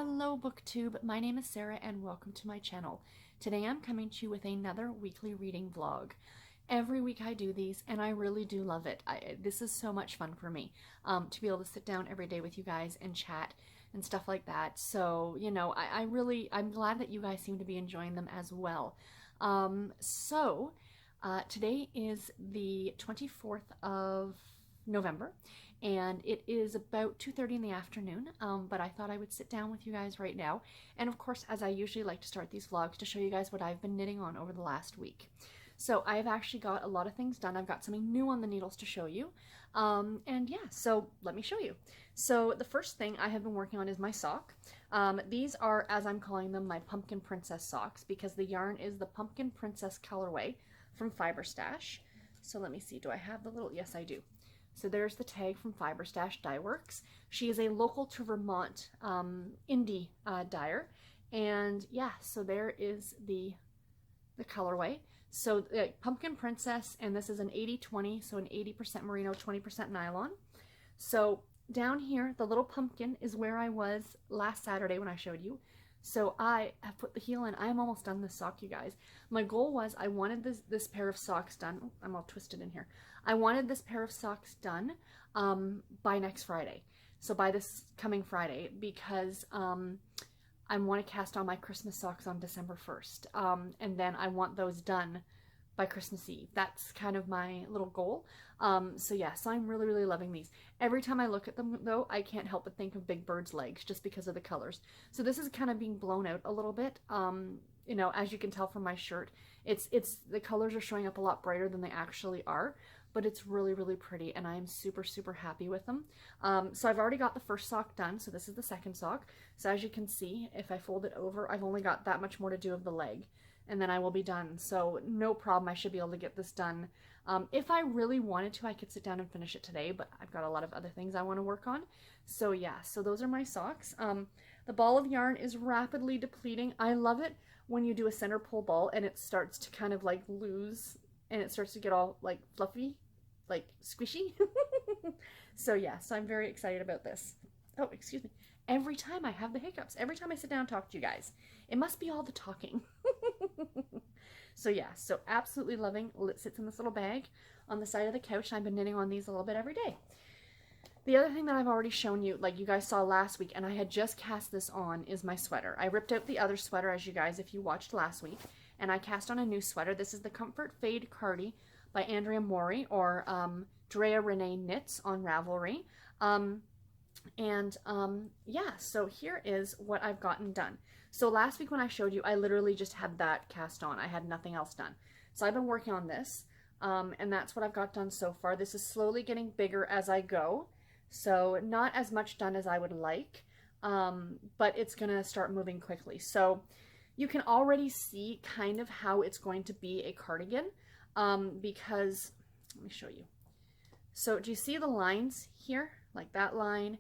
Hello BookTube, my name is Sarah and welcome to my channel. Today I'm coming to you with another weekly reading vlog. Every week I do these and I really do love it. This is so much fun for me to be able to sit down every day with you guys and chat and stuff like that. So, you know, I'm glad that you guys seem to be enjoying them as well. Today is the 24th of November and it is about 2:30 in the afternoon, but I thought I would sit down with you guys right now, and of course, as I usually like to start these vlogs, to show you guys what I've been knitting on over the last week. So I've actually got a lot of things done. I've got something new on the needles to show you, and yeah, so let me show you. So the first thing I have been working on is my sock. These are, as I'm calling them, my Pumpkin Princess socks, because the yarn is the Pumpkin Princess colorway from Fiber Stash. So let me see, do I have the little, yes I do. So there's the tag from Fiber Stash Dye Works. She is a local to Vermont indie dyer, and yeah, so there is the colorway. So Pumpkin Princess, and this is an 80-20, so an 80% merino, 20% nylon. So down here, the little pumpkin is where I was last Saturday when I showed you. So I have put the heel in. I am almost done this sock, you guys. My goal was I wanted this pair of socks done. Oh, I'm all twisted in here. I wanted this pair of socks done by next Friday. So by this coming Friday, because I want to cast on my Christmas socks on December 1st. And then I want those done by Christmas Eve. That's kind of my little goal. So yeah, so I'm really, really loving these. Every time I look at them though, I can't help but think of Big Bird's legs just because of the colors. So this is kind of being blown out a little bit. You know, as you can tell from my shirt, the colors are showing up a lot brighter than they actually are, but it's really, really pretty and I'm super, super happy with them. So I've already got the first sock done. So this is the second sock. So as you can see, if I fold it over, I've only got that much more to do of the leg, and then I will be done. So no problem, I should be able to get this done. If I really wanted to, I could sit down and finish it today, but I've got a lot of other things I want to work on. So yeah, so those are my socks. The ball of yarn is rapidly depleting. I love it when you do a center pull ball and it starts to kind of like lose and it starts to get all like fluffy, like squishy. So yeah, so I'm very excited about this. Oh, excuse me. Every time I have the hiccups, every time I sit down and talk to you guys, it must be all the talking. So yeah, so absolutely loving. It sits in this little bag on the side of the couch. I've been knitting on these a little bit every day. The other thing that I've already shown you, like you guys saw last week, and I had just cast this on, is my sweater. I ripped out the other sweater, as you guys, if you watched last week, and I cast on a new sweater. This is the Comfort Fade Cardi by Andrea Mori, or Drea Renee Knits on Ravelry. Yeah, so here is what I've gotten done. So last week when I showed you, I literally just had that cast on. I had nothing else done. So I've been working on this, and that's what I've got done so far. This is slowly getting bigger as I go, so not as much done as I would like, but it's gonna start moving quickly. So you can already see kind of how it's going to be a cardigan, because, let me show you. So do you see the lines here? Like that line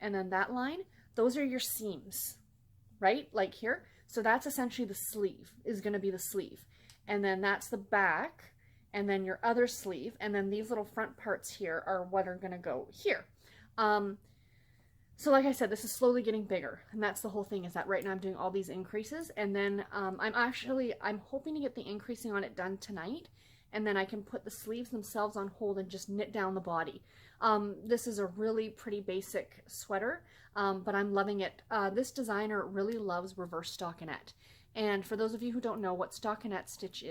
and then that line? Those are your seams, right? Like here. So that's essentially the sleeve, is going to be the sleeve. And then that's the back, and then your other sleeve, and then these little front parts here are what are going to go here. So like I said, this is slowly getting bigger, and that's the whole thing, is that right now I'm doing all these increases, and then I'm hoping to get the increasing on it done tonight, and then I can put the sleeves themselves on hold and just knit down the body. This is a really pretty basic sweater, but I'm loving it. This designer really loves reverse stockinette. And for those of you who don't know what stockinette stitch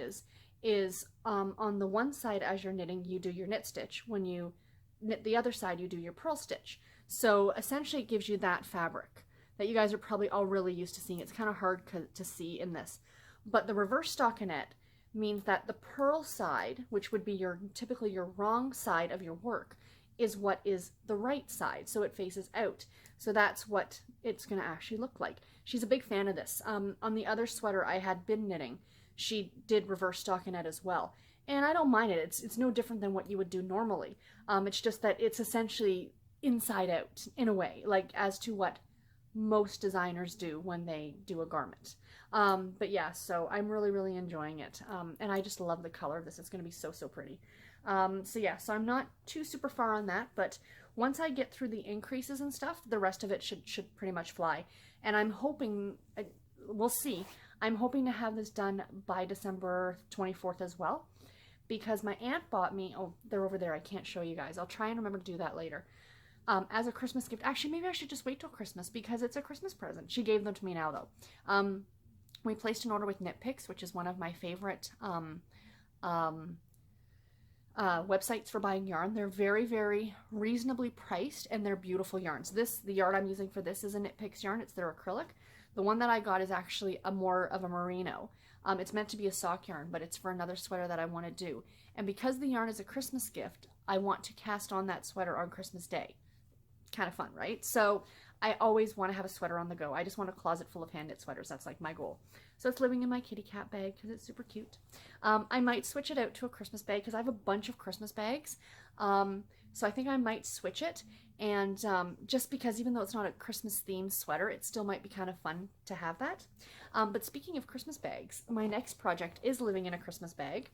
is on the one side as you're knitting, you do your knit stitch. When you knit the other side, you do your purl stitch. So essentially it gives you that fabric that you guys are probably all really used to seeing. It's kind of hard to see in this. But the reverse stockinette means that the purl side, which would be typically your wrong side of your work, is what is the right side, so it faces out. So that's what it's going to actually look like. She's a big fan of this. On the other sweater I had been knitting, she did reverse stockinette as well, and I don't mind it. It's no different than what you would do normally. It's just that it's essentially inside out in a way, like as to what most designers do when they do a garment. But yeah, so I'm really, really enjoying it. And I just love the color of this. It's going to be so, so pretty. So yeah, so I'm not too super far on that, but once I get through the increases and stuff, the rest of it should pretty much fly. And I'm hoping, we'll see, I'm hoping to have this done by December 24th as well, because my aunt bought me, oh, they're over there, I can't show you guys. I'll try and remember to do that later. As a Christmas gift. Actually, maybe I should just wait till Christmas because it's a Christmas present. She gave them to me now, though. We placed an order with Knit Picks, which is one of my favorite websites for buying yarn. They're very, very reasonably priced, and they're beautiful yarns. The yarn I'm using for this is a Knit Picks yarn. It's their acrylic. The one that I got is actually more of a merino. It's meant to be a sock yarn, but it's for another sweater that I want to do. And because the yarn is a Christmas gift, I want to cast on that sweater on Christmas Day. Kind of fun, right? So I always want to have a sweater on the go. I just want a closet full of hand knit sweaters. That's like my goal. So it's living in my kitty cat bag because it's super cute. I might switch it out to a Christmas bag because I have a bunch of Christmas bags. So I think I might switch it. And just because even though it's not a Christmas themed sweater, it still might be kind of fun to have that. But speaking of Christmas bags, my next project is living in a Christmas bag,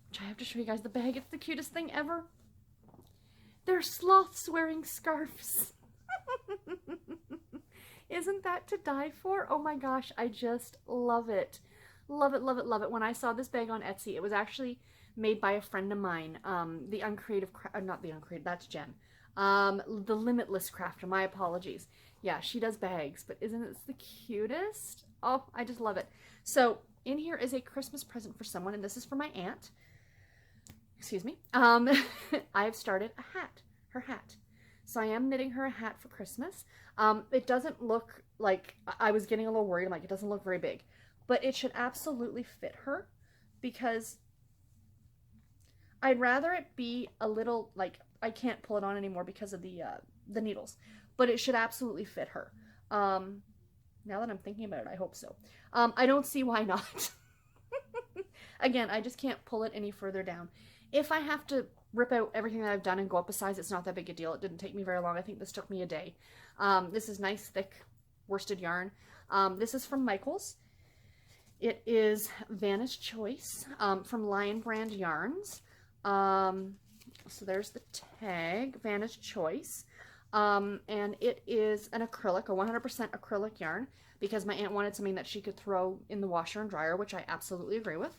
which I have to show you guys the bag. It's the cutest thing ever. They're sloths wearing scarves. Isn't that to die for? Oh my gosh, I just love it. Love it, love it, love it. When I saw this bag on Etsy, it was actually made by a friend of mine, the Uncreative, not the Uncreative, that's Jen. The Limitless Crafter, my apologies. Yeah, she does bags, but isn't it the cutest? Oh, I just love it. So in here is a Christmas present for someone, and this is for my aunt. Excuse me. I've started a hat, her hat. So I am knitting her a hat for Christmas. It doesn't look like, I was getting a little worried. I'm like, it doesn't look very big, but it should absolutely fit her because I'd rather it be a little, like, I can't pull it on anymore because of the needles, but it should absolutely fit her. Now that I'm thinking about it, I hope so. I don't see why not. Again, I just can't pull it any further down. If I have to rip out everything that I've done and go up a size, it's not that big a deal. It didn't take me very long. I think this took me a day. This is nice, thick worsted yarn. This is from Michaels. It is Vanna's Choice from Lion Brand Yarns. So there's the tag, Vanna's Choice. And it is an acrylic, a 100% acrylic yarn, because my aunt wanted something that she could throw in the washer and dryer, which I absolutely agree with.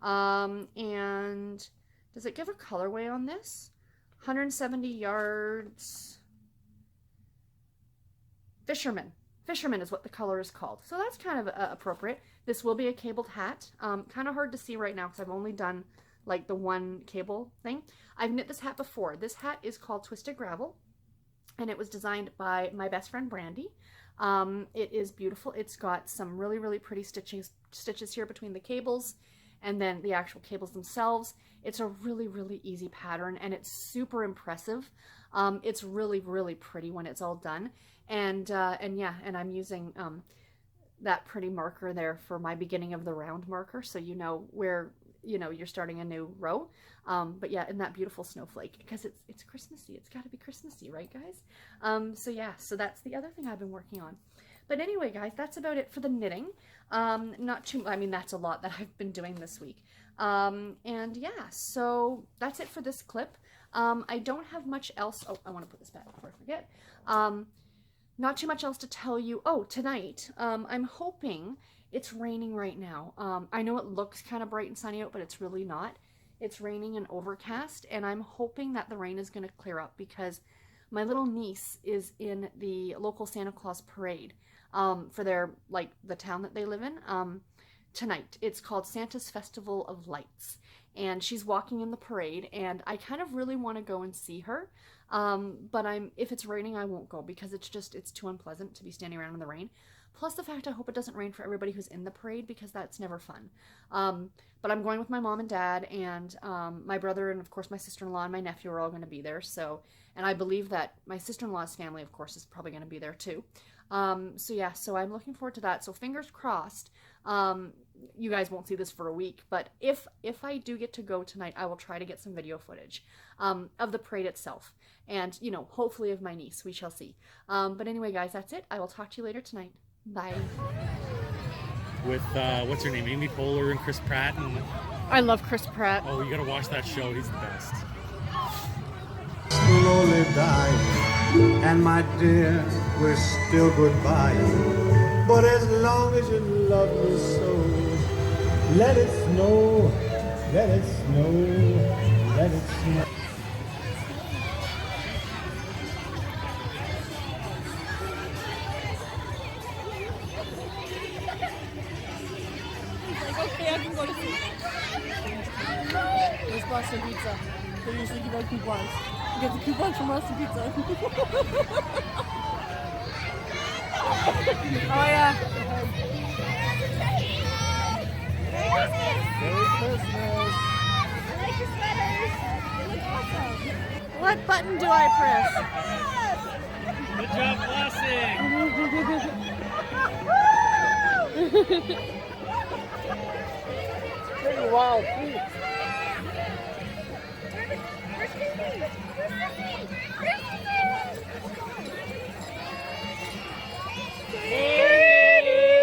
And does it give a colorway on this? 170 yards. Fisherman. Fisherman is what the color is called. So that's kind of appropriate. This will be a cabled hat. Kind of hard to see right now because I've only done like the one cable thing. I've knit this hat before. This hat is called Twisted Gravel, and it was designed by my best friend Brandy. It is beautiful. It's got some really, really pretty stitches here between the cables and then the actual cables themselves. It's a really, really easy pattern, and it's super impressive. It's really, really pretty when it's all done. And yeah, and I'm using that pretty marker there for my beginning of the round marker, so you know where, you know, you're starting a new row. But yeah, and that beautiful snowflake, because it's Christmassy. It's got to be Christmassy, right, guys? So yeah, so that's the other thing I've been working on. But anyway, guys, that's about it for the knitting. Not too, I mean, that's a lot that I've been doing this week. And yeah, so that's it for this clip. I don't have much else. Oh, I want to put this back before I forget. Not too much else to tell you. Oh, tonight, I'm hoping, it's raining right now. I know it looks kind of bright and sunny out, but it's really not. It's raining and overcast, and I'm hoping that the rain is going to clear up because my little niece is in the local Santa Claus parade for their, like, the town that they live in tonight. It's called Santa's Festival of Lights, and she's walking in the parade, and I kind of really want to go and see her. But if it's raining, I won't go because it's too unpleasant to be standing around in the rain. Plus the fact I hope it doesn't rain for everybody who's in the parade because that's never fun. But I'm going with my mom and dad and my brother and of course my sister-in-law and my nephew are all going to be there. So, and I believe that my sister-in-law's family of course is probably going to be there too. So yeah, so I'm looking forward to that. So fingers crossed. You guys won't see this for a week, but if I do get to go tonight, I will try to get some video footage of the parade itself, and you know, hopefully of my niece. We shall see. But anyway, guys, that's it. I will talk to you later tonight. Bye. With what's her name, Amy Poehler and Chris Pratt, and I love Chris Pratt. Oh, you gotta watch that show. He's the best. Slowly dying. And my dear, we're still goodbye. But as long as you love me so, let it snow, let it snow, let it snow. Okay, I can go to sleep. Where's Boston Pizza? They usually give out coupons. You get the coupons from Boston Pizza. Oh yeah. Merry Christmas. I like your sweaters. They look awesome. What button do I press? Good job, blessing. Pretty wild too.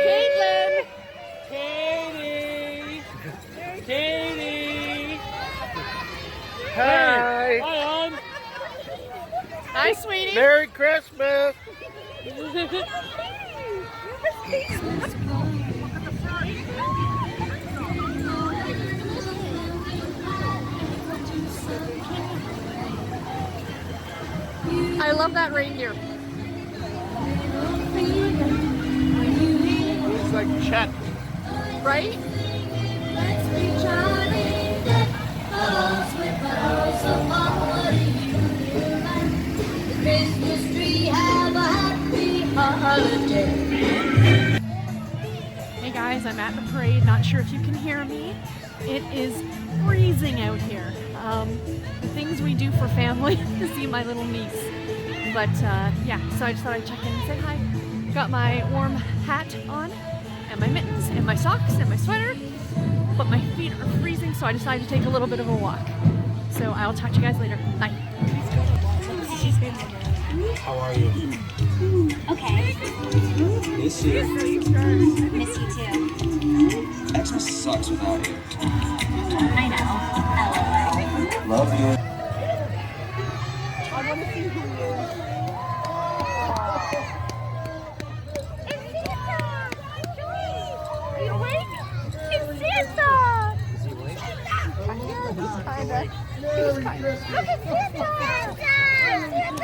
Caitlin! Katie! Katie! Hi. Hi, hon! Hi, sweetie! Merry Christmas. I love that reindeer. Looks like Chet. Right? Let's reach out and get balloons with pearls of the Christmas tree. Have a happy holiday. Hey guys, I'm at the parade. Not sure if you can hear me. It is freezing out here. The things we do for family to see my little niece. But yeah, so I just thought I'd check in and say hi. Got my warm hat on, and my mittens, and my socks, and my sweater. But my feet are freezing, so I decided to take a little bit of a walk. So I'll talk to you guys later. Bye. How are you? Okay. Miss you. Miss you too. Xmas sucks without you. I know. LOL. Love you. I want to see who he is. Are you awake? It's Santa! Is he awake? Yeah, he's kinda. Merry Christmas. Look at Santa! Santa!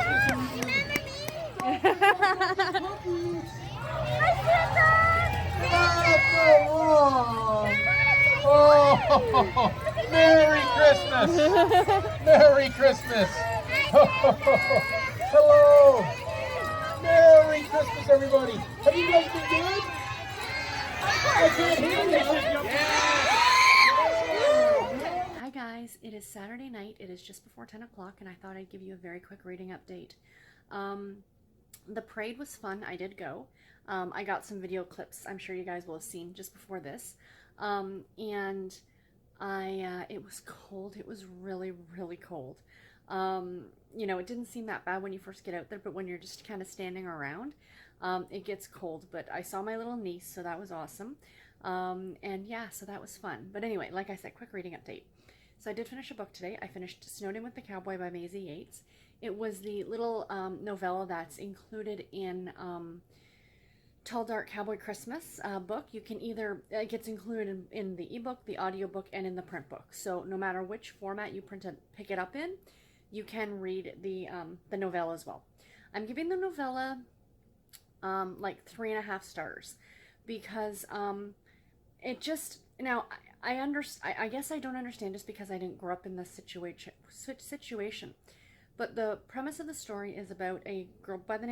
Oh, Merry Christmas! Merry Christmas! Hello! Merry Christmas, everybody! Have you guys been good? I can't hear you. Hi guys, it is Saturday night. It is just before 10 o'clock, and I thought I'd give you a very quick reading update. The parade was fun. I did go. I got some video clips I'm sure you guys will have seen just before this. And it was cold. It was really, really cold. You know, it didn't seem that bad when you first get out there, but when you're just kind of standing around, it gets cold. But I saw my little niece, so that was awesome. And yeah, so that was fun. But anyway, like I said, quick reading update. So I did finish a book today. I finished Snowed In with the Cowboy by Maisie Yates. It was the little novella that's included in Tall Dark Cowboy Christmas book. You can either, it gets included in the ebook, the audiobook, and in the print book. So no matter which format you pick it up in, you can read the novella as well. I'm giving the novella like 3.5 stars because it just, now I guess I don't understand just because I didn't grow up in this situation. But the premise of the story is about a woman by the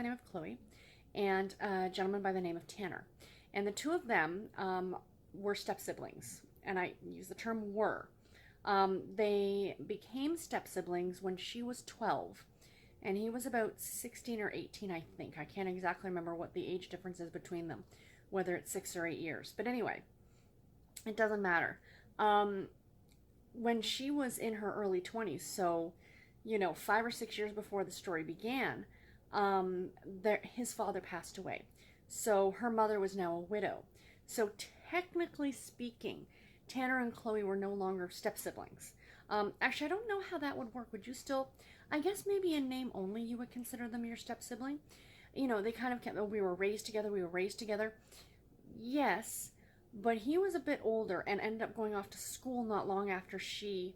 name of Chloe and a gentleman by the name of Tanner. And the two of them were step-siblings. And I use the term were. They became step-siblings when she was 12. And he was about 16 or 18, I think. I can't exactly remember what the age difference is between them, whether it's 6 or 8 years. But anyway, it doesn't matter. When she was in her early 20s, so, you know, 5 or 6 years before the story began, his father passed away. So her mother was now a widow. So technically speaking, Tanner and Chloe were no longer step-siblings. Actually, I don't know how that would work. Would you still, I guess maybe in name only you would consider them your step sibling. You know, they kind of kept, oh, we were raised together, we were raised together. Yes, but he was a bit older and ended up going off to school not long after she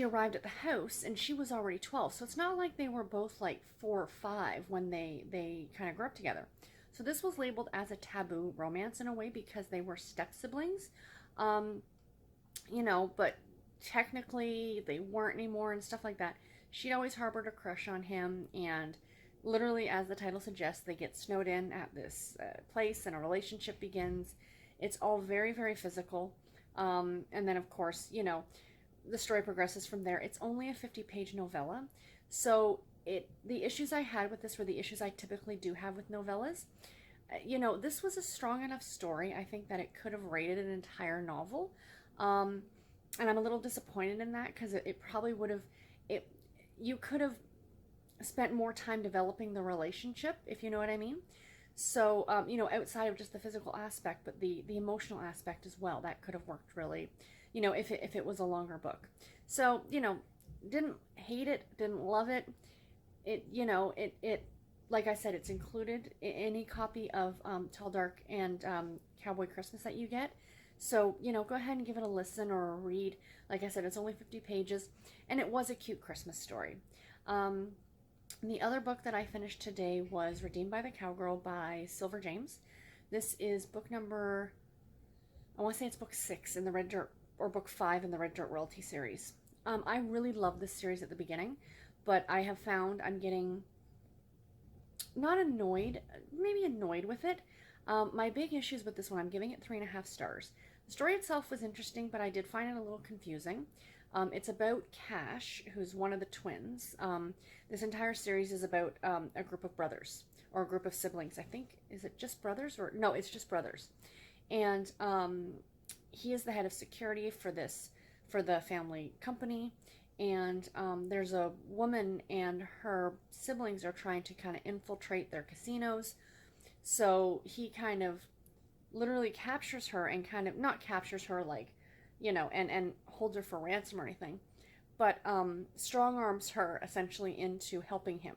arrived at the house, and she was already 12. So it's not like they were both like 4 or 5 when they kind of grew up together. So this was labeled as a taboo romance in a way because they were step siblings. You know, but technically they weren't anymore and stuff like that. She'd always harbored a crush on him, and literally, as the title suggests, they get snowed in at this place and a relationship begins. It's all very, very physical. And then, of course, you know, the story progresses from there. It's only a 50-page novella. So the issues I had with this were the issues I typically do have with novellas. You know, this was a strong enough story, I think, that it could have rated an entire novel. And I'm a little disappointed in that because it probably would have, you could have spent more time developing the relationship, if you know what I mean. So, you know, outside of just the physical aspect, but the emotional aspect as well, that could have worked really, you know, if it was a longer book. So, you know, didn't hate it, didn't love it. It, you know, it like I said, it's included in any copy of Tall, Dark, and Cowboy Christmas that you get. So, you know, go ahead and give it a listen or a read. Like I said, it's only 50 pages, and it was a cute Christmas story. The other book that I finished today was Redeemed by the Cowgirl by Silver James. This is book number, I want to say it's book 6 in the Red Dirt, or book 5 in the Red Dirt Royalty series. I really loved this series at the beginning, but I have found I'm getting not annoyed, maybe annoyed with it. My big issues with this one, I'm giving it 3.5 stars. The story itself was interesting, but I did find it a little confusing. It's about Cash, who's one of the twins. This entire series is about a group of brothers, or a group of siblings. I think, is it just brothers? Or no, it's just brothers. And he is the head of security for the family company. And there's a woman and her siblings are trying to kind of infiltrate their casinos. So he kind of literally captures her and kind of, not captures her like, you know, and holds her for ransom or anything, but strong arms her essentially into helping him.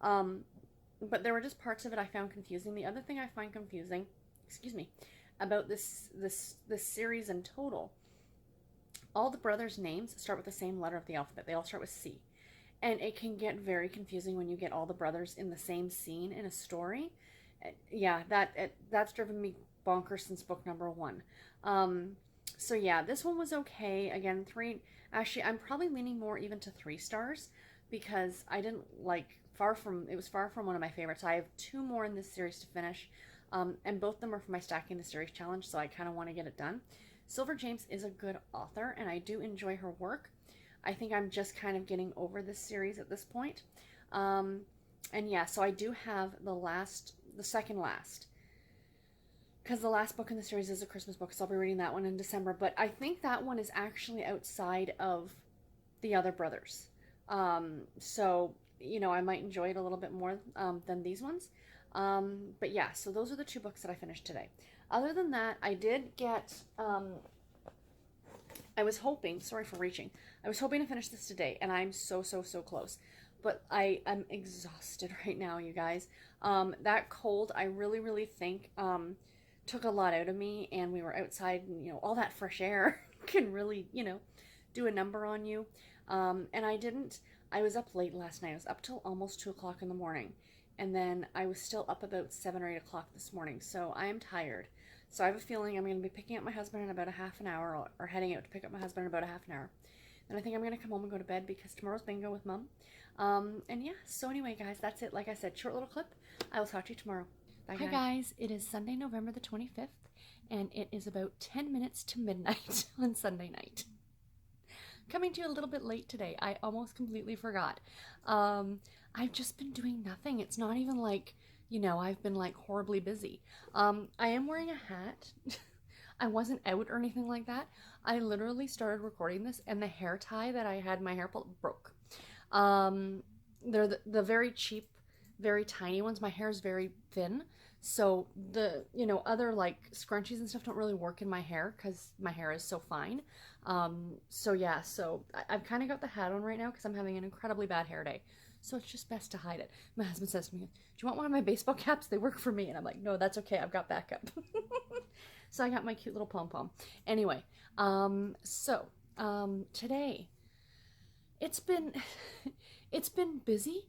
But there were just parts of it I found confusing. The other thing I find confusing, about this series in total, all the brothers' names start with the same letter of the alphabet. They all start with C. And it can get very confusing when you get all the brothers in the same scene in a story. Yeah, that's driven me bonkers since book number 1. So yeah, this one was okay. Again, 3. Actually, I'm probably leaning more even to 3 stars because I didn't like, it was far from one of my favorites. I have 2 more in this series to finish, and both of them are for my Stacking the Series challenge, so I kind of want to get it done. Silver James is a good author, and I do enjoy her work. I think I'm just kind of getting over this series at this point. And yeah, so I do have the second last, because the last book in the series is a Christmas book, so I'll be reading that one in December. But I think that one is actually outside of the other brothers. So, you know, I might enjoy it a little bit more than these ones. But yeah, so those are the 2 books that I finished today. Other than that, I did get, I was hoping, sorry for reaching, I was hoping to finish this today, and I'm so close. But I am exhausted right now, you guys. That cold, I really think, took a lot out of me, and we were outside, and, you know, all that fresh air can really, you know, do a number on you. And I was up late last night. I was up till almost 2 o'clock in the morning. And then I was still up about 7 or 8 o'clock this morning. So I am tired. So I have a feeling I'm going to be picking up my husband in about a half an hour, or heading out to pick up my husband in about a half an hour. And I think I'm going to come home and go to bed because tomorrow's bingo with Mom. And yeah, so anyway, guys, that's it. Like I said, short little clip. I will talk to you tomorrow. Bye, guys. Hi, guys. It is Sunday, November the 25th, and it is about 10 minutes to midnight on Sunday night. Coming to you a little bit late today. I almost completely forgot. I've just been doing nothing. It's not even like, you know, I've been like horribly busy. I am wearing a hat. I wasn't out or anything like that. I literally started recording this and the hair tie that I had in my hair broke. They're the very cheap, very tiny ones. My hair is very thin. So the, you know, other like scrunchies and stuff don't really work in my hair because my hair is so fine. So yeah, so I've kind of got the hat on right now because I'm having an incredibly bad hair day. So it's just best to hide it. My husband says to me, "Do you want one of my baseball caps? They work for me." And I'm like, "No, that's okay. I've got backup." So I got my cute little pom-pom. Anyway, today it's been it's been busy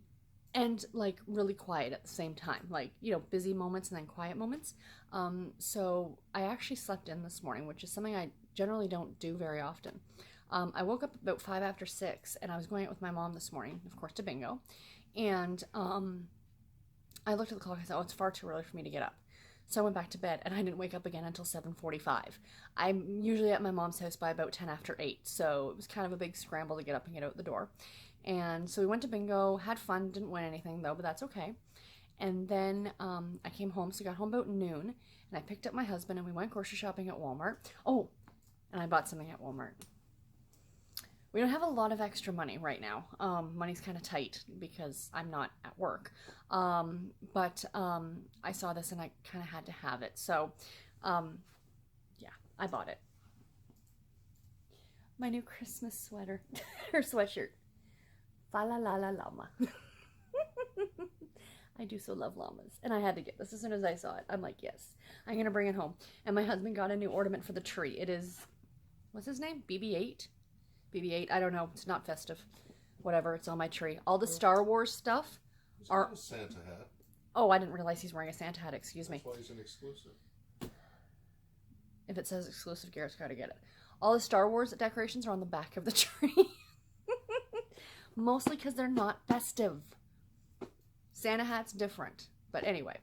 and like really quiet at the same time. Like, you know, busy moments and then quiet moments. So I actually slept in this morning, which is something I generally don't do very often. I woke up about 5 after 6 and I was going out with my mom this morning, of course, to bingo. And I looked at the clock and I said, oh, it's far too early for me to get up. So I went back to bed and I didn't wake up again until 7:45. I'm usually at my mom's house by about 10 after 8. So it was kind of a big scramble to get up and get out the door. And so we went to bingo, had fun, didn't win anything though, but that's okay. And then I came home, so I got home about noon, and I picked up my husband and we went grocery shopping at Walmart. Oh, and I bought something at Walmart. We don't have a lot of extra money right now. Money's kind of tight because I'm not at work. But I saw this and I kind of had to have it. So, yeah, I bought it. My new Christmas sweater, or sweatshirt. Fa la la la llama. I do so love llamas. And I had to get this as soon as I saw it. I'm like, yes, I'm going to bring it home. And my husband got a new ornament for the tree. It is, what's his name? BB-8? BB-8, I don't know. It's not festive. Whatever, it's on my tree. All the Star Wars stuff are... a Santa hat. Oh, I didn't realize he's wearing a Santa hat. Excuse me. That's why he's an exclusive. If it says exclusive, Garrett's got to get it. All the Star Wars decorations are on the back of the tree. Mostly because they're not festive. Santa hat's different. But anyway,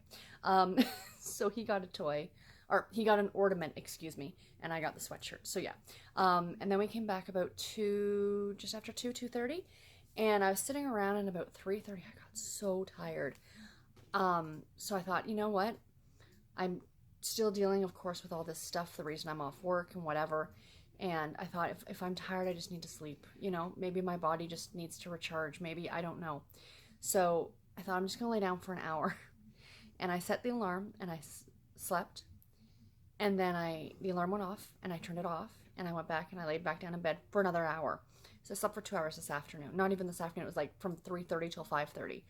so he got a toy, or he got an ornament, excuse me, and I got the sweatshirt. So yeah. And then we came back about just after 2:30, and I was sitting around, and about 3:30, I got so tired. So I thought, you know what? I'm still dealing, of course, with all this stuff, the reason I'm off work and whatever. And I thought, if I'm tired, I just need to sleep. You know, maybe my body just needs to recharge. Maybe, I don't know. So I thought, I'm just going to lay down for an hour. And I set the alarm, and I slept. And then the alarm went off, and I turned it off. And I went back, and I laid back down in bed for another hour. So I slept for 2 hours this afternoon. Not even this afternoon. It was like from 3:30 till 5:30.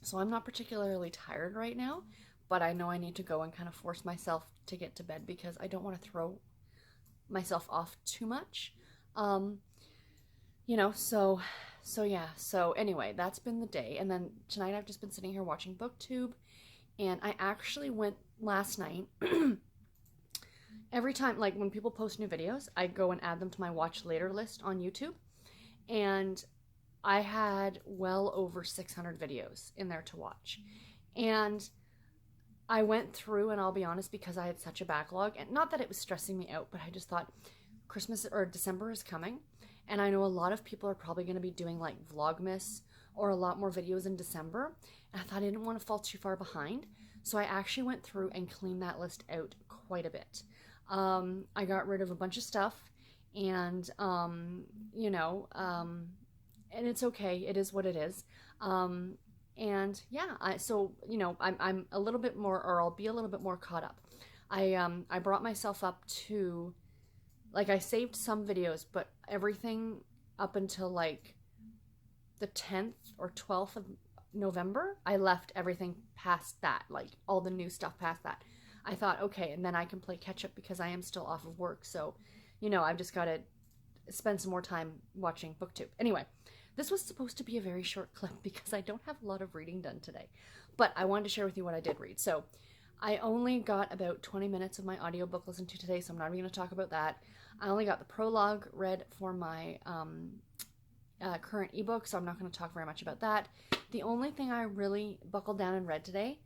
So I'm not particularly tired right now. But I know I need to go and kind of force myself to get to bed because I don't want to throw myself off too much. You know, so yeah. So anyway, that's been the day. And then tonight I've just been sitting here watching BookTube. And I actually went last night. Every time, like when people post new videos, I go and add them to my watch later list on YouTube. And I had well over 600 videos in there to watch. And I went through, and I'll be honest, because I had such a backlog, and not that it was stressing me out, but I just thought Christmas or December is coming, and I know a lot of people are probably going to be doing like Vlogmas or a lot more videos in December, and I thought I didn't want to fall too far behind, so I actually went through and cleaned that list out quite a bit. I got rid of a bunch of stuff, and you know, and it's okay. It is what it is. And yeah, so you know, I'm a little bit more, or I'll be a little bit more caught up. I brought myself up to, like, I saved some videos, but everything up until like the 10th or 12th of November, I left everything past that, like all the new stuff past that. I thought, okay, and then I can play catch up because I am still off of work. So, you know, I've just got to spend some more time watching BookTube. Anyway. This was supposed to be a very short clip because I don't have a lot of reading done today. But I wanted to share with you what I did read. So I only got about 20 minutes of my audiobook listened to today, so I'm not even going to talk about that. I only got the prologue read for my current ebook, so I'm not going to talk very much about that. The only thing I really buckled down and read today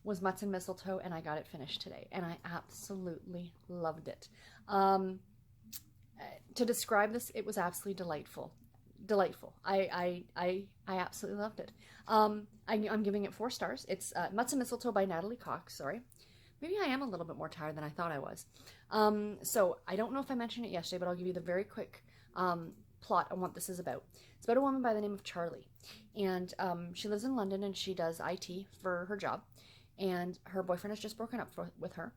was Mutts and Mistletoe, and I got it finished today. And I absolutely loved it. To describe this, it was absolutely delightful. I absolutely loved it. I'm giving it 4 stars. It's Mutts and Mistletoe by Natalie Cox. Sorry. Maybe I am a little bit more tired than I thought I was. So I don't know if I mentioned it yesterday, but I'll give you the very quick plot on what this is about. It's about a woman by the name of Charlie. And she lives in London, and she does IT for her job. And her boyfriend has just broken up with her.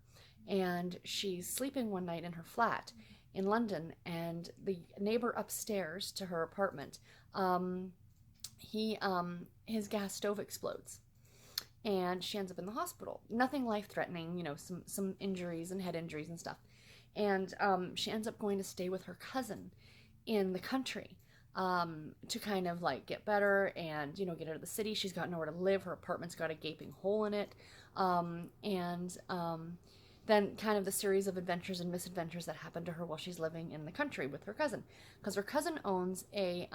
And she's sleeping one night in her flat. in London, and the neighbor upstairs to her apartment, his gas stove explodes, and she ends up in the hospital. Nothing life-threatening, you know, some injuries and head injuries and stuff. And she ends up going to stay with her cousin in the country, to kind of like get better and, you know, get out of the city. She's got nowhere to live. Her apartment's got a gaping hole in it. Then kind of the series of adventures and misadventures that happen to her while she's living in the country with her cousin, because her cousin owns a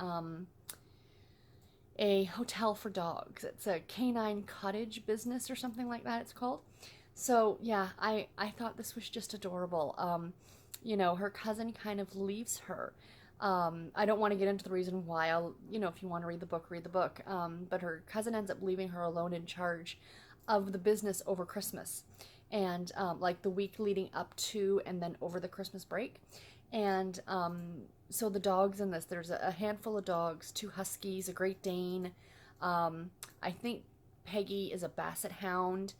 hotel for dogs. It's a canine cottage business or something like that, it's called. So yeah, I thought this was just adorable. You know, her cousin kind of leaves her. I don't want to get into the reason why. I'll, you know, if you want to read the book, read the book. But her cousin ends up leaving her alone in charge of the business over Christmas, and like the week leading up to and then over the Christmas break. And so the dogs in this, there's a handful of dogs, 2 huskies, a Great Dane. I think Peggy is a Basset Hound.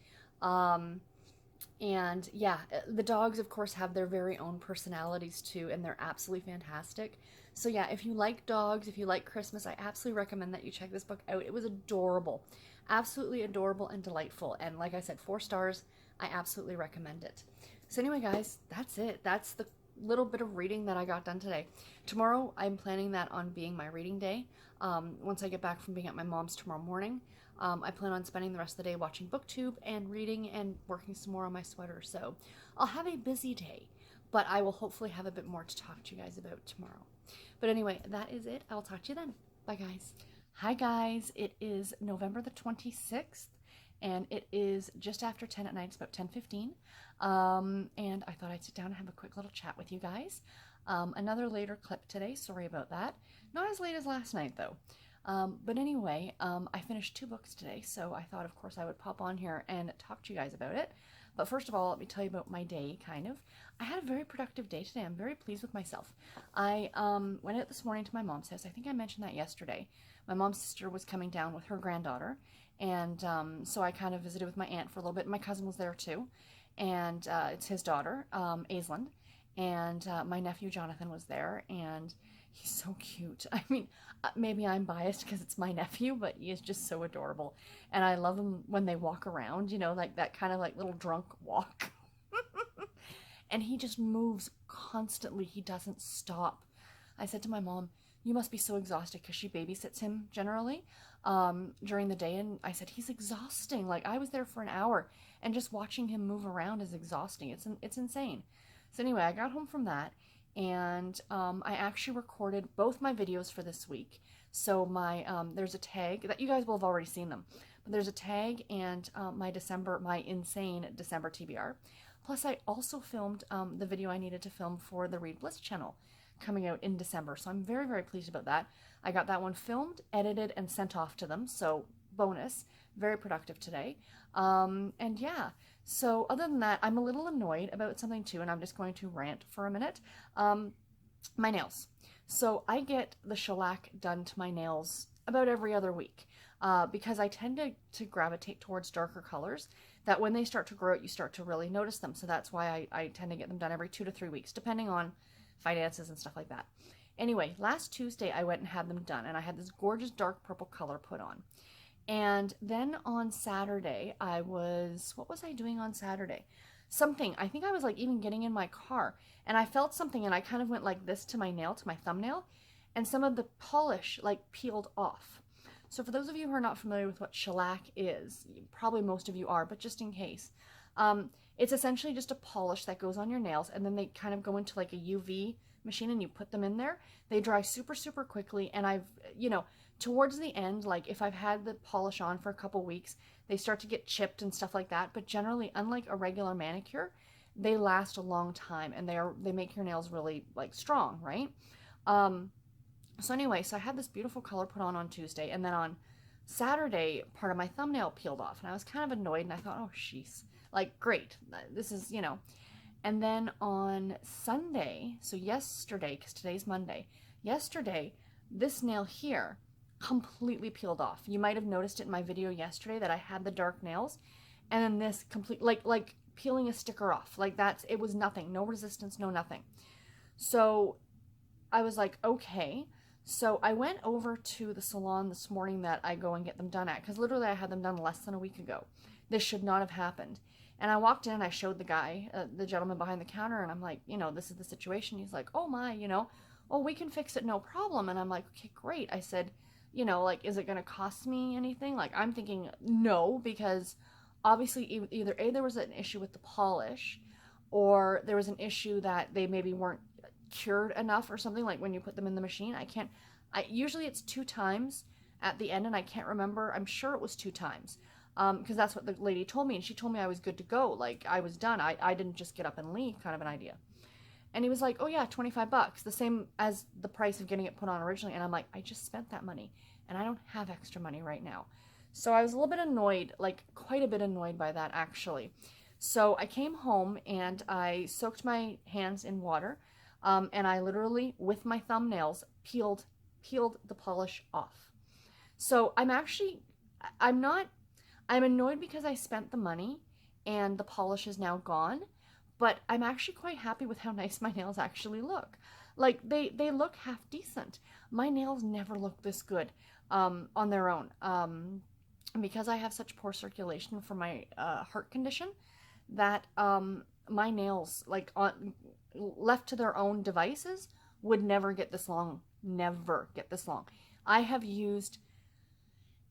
And yeah, the dogs, of course, have their very own personalities too, and they're absolutely fantastic. So yeah, if you like dogs, if you like Christmas, I absolutely recommend that you check this book out. It was adorable, absolutely adorable and delightful. And like I said, 4 stars. I absolutely recommend it. So anyway, guys, that's it. That's the little bit of reading that I got done today. Tomorrow, I'm planning that on being my reading day. Once I get back from being at my mom's tomorrow morning, I plan on spending the rest of the day watching BookTube and reading and working some more on my sweater. So I'll have a busy day, but I will hopefully have a bit more to talk to you guys about tomorrow. But anyway, that is it. I'll talk to you then. Bye, guys. Hi, guys. It is November the 26th, and it is just after 10 at night. It's about 10:15. And I thought I'd sit down and have a quick little chat with you guys. Another later clip today. Sorry about that. Not as late as last night, though. But anyway, I finished 2 books today, so I thought, of course, I would pop on here and talk to you guys about it. But first of all, let me tell you about my day, kind of. I had a very productive day today. I'm very pleased with myself. I went out this morning to my mom's house. I think I mentioned that yesterday. My mom's sister was coming down with her granddaughter, and so I kind of visited with my aunt for a little bit. My cousin was there too, and it's his daughter, Aislinn, and my nephew Jonathan was there, and he's so cute. I mean, maybe I'm biased because it's my nephew, but he is just so adorable. And I love him when they walk around, you know, like that kind of like little drunk walk. And he just moves constantly. He doesn't stop. I said to my mom, you must be so exhausted, because she babysits him generally during the day. And I said, he's exhausting. Like, I was there for an hour, and just watching him move around is exhausting. It's insane. So anyway, I got home from that, and I actually recorded both my videos for this week. So my there's a tag that you guys will have already seen them, but there's a tag and my insane December TBR. Plus, I also filmed the video I needed to film for the Read Bliss channel coming out in December. So I'm very, very pleased about that. I got that one filmed, edited, and sent off to them. So bonus, very productive today. And yeah, so other than that, I'm a little annoyed about something too, and I'm just going to rant for a minute. My nails. So I get the shellac done to my nails about every other week because I tend to gravitate towards darker colors that when they start to grow out, you start to really notice them. So that's why I tend to get them done every 2 to 3 weeks, depending on finances and stuff like that. Anyway, last Tuesday I went and had them done, and I had this gorgeous dark purple color put on. And then on Saturday, what was I doing on Saturday? Something. I think I was like even getting in my car, and I felt something, and I kind of went like this to my nail, to my thumbnail, and some of the polish like peeled off. So for those of you who are not familiar with what shellac is, probably most of you are, but just in case, it's essentially just a polish that goes on your nails, and then they kind of go into like a UV machine, and you put them in there. They dry super, super quickly, and I've, towards the end, like if I've had the polish on for a couple weeks, they start to get chipped and stuff like that. But generally, unlike a regular manicure, they last a long time, and they make your nails really like strong, right? So anyway, so I had this beautiful color put on Tuesday, and then on Saturday, part of my thumbnail peeled off, and I was kind of annoyed, and I thought, oh, jeez, like, great, this is, And then on Sunday, so yesterday, because today's Monday, yesterday, this nail here completely peeled off. You might have noticed it in my video yesterday that I had the dark nails, and then this complete, like peeling a sticker off, like it was nothing, no resistance, no nothing. So I was like, okay. So I went over to the salon this morning that I go and get them done at, because literally I had them done less than a week ago. This should not have happened. And I walked in and I showed the guy, the gentleman behind the counter, and I'm like, this is the situation. He's like, oh my, oh, we can fix it, no problem. And I'm like, okay, great. I said, like, is it going to cost me anything? Like, I'm thinking no, because obviously either A, there was an issue with the polish, or there was an issue that they maybe weren't cured enough or something, like when you put them in the machine. Usually it's 2 times at the end, and I can't remember. I'm sure it was 2 times, because that's what the lady told me, and she told me I was good to go, like I was done. I didn't just get up and leave, kind of an idea. And he was like, oh yeah, $25, the same as the price of getting it put on originally. And I'm like, I just spent that money and I don't have extra money right now. So I was a little bit annoyed, like quite a bit annoyed by that, actually. So I came home and I soaked my hands in water, and I literally, with my thumbnails, peeled the polish off. So I'm annoyed because I spent the money and the polish is now gone, but I'm actually quite happy with how nice my nails actually look. Like, they look half decent. My nails never look this good on their own. Because I have such poor circulation for my heart condition, that my nails, like, left to their own devices, would never get this long. Never get this long. I have used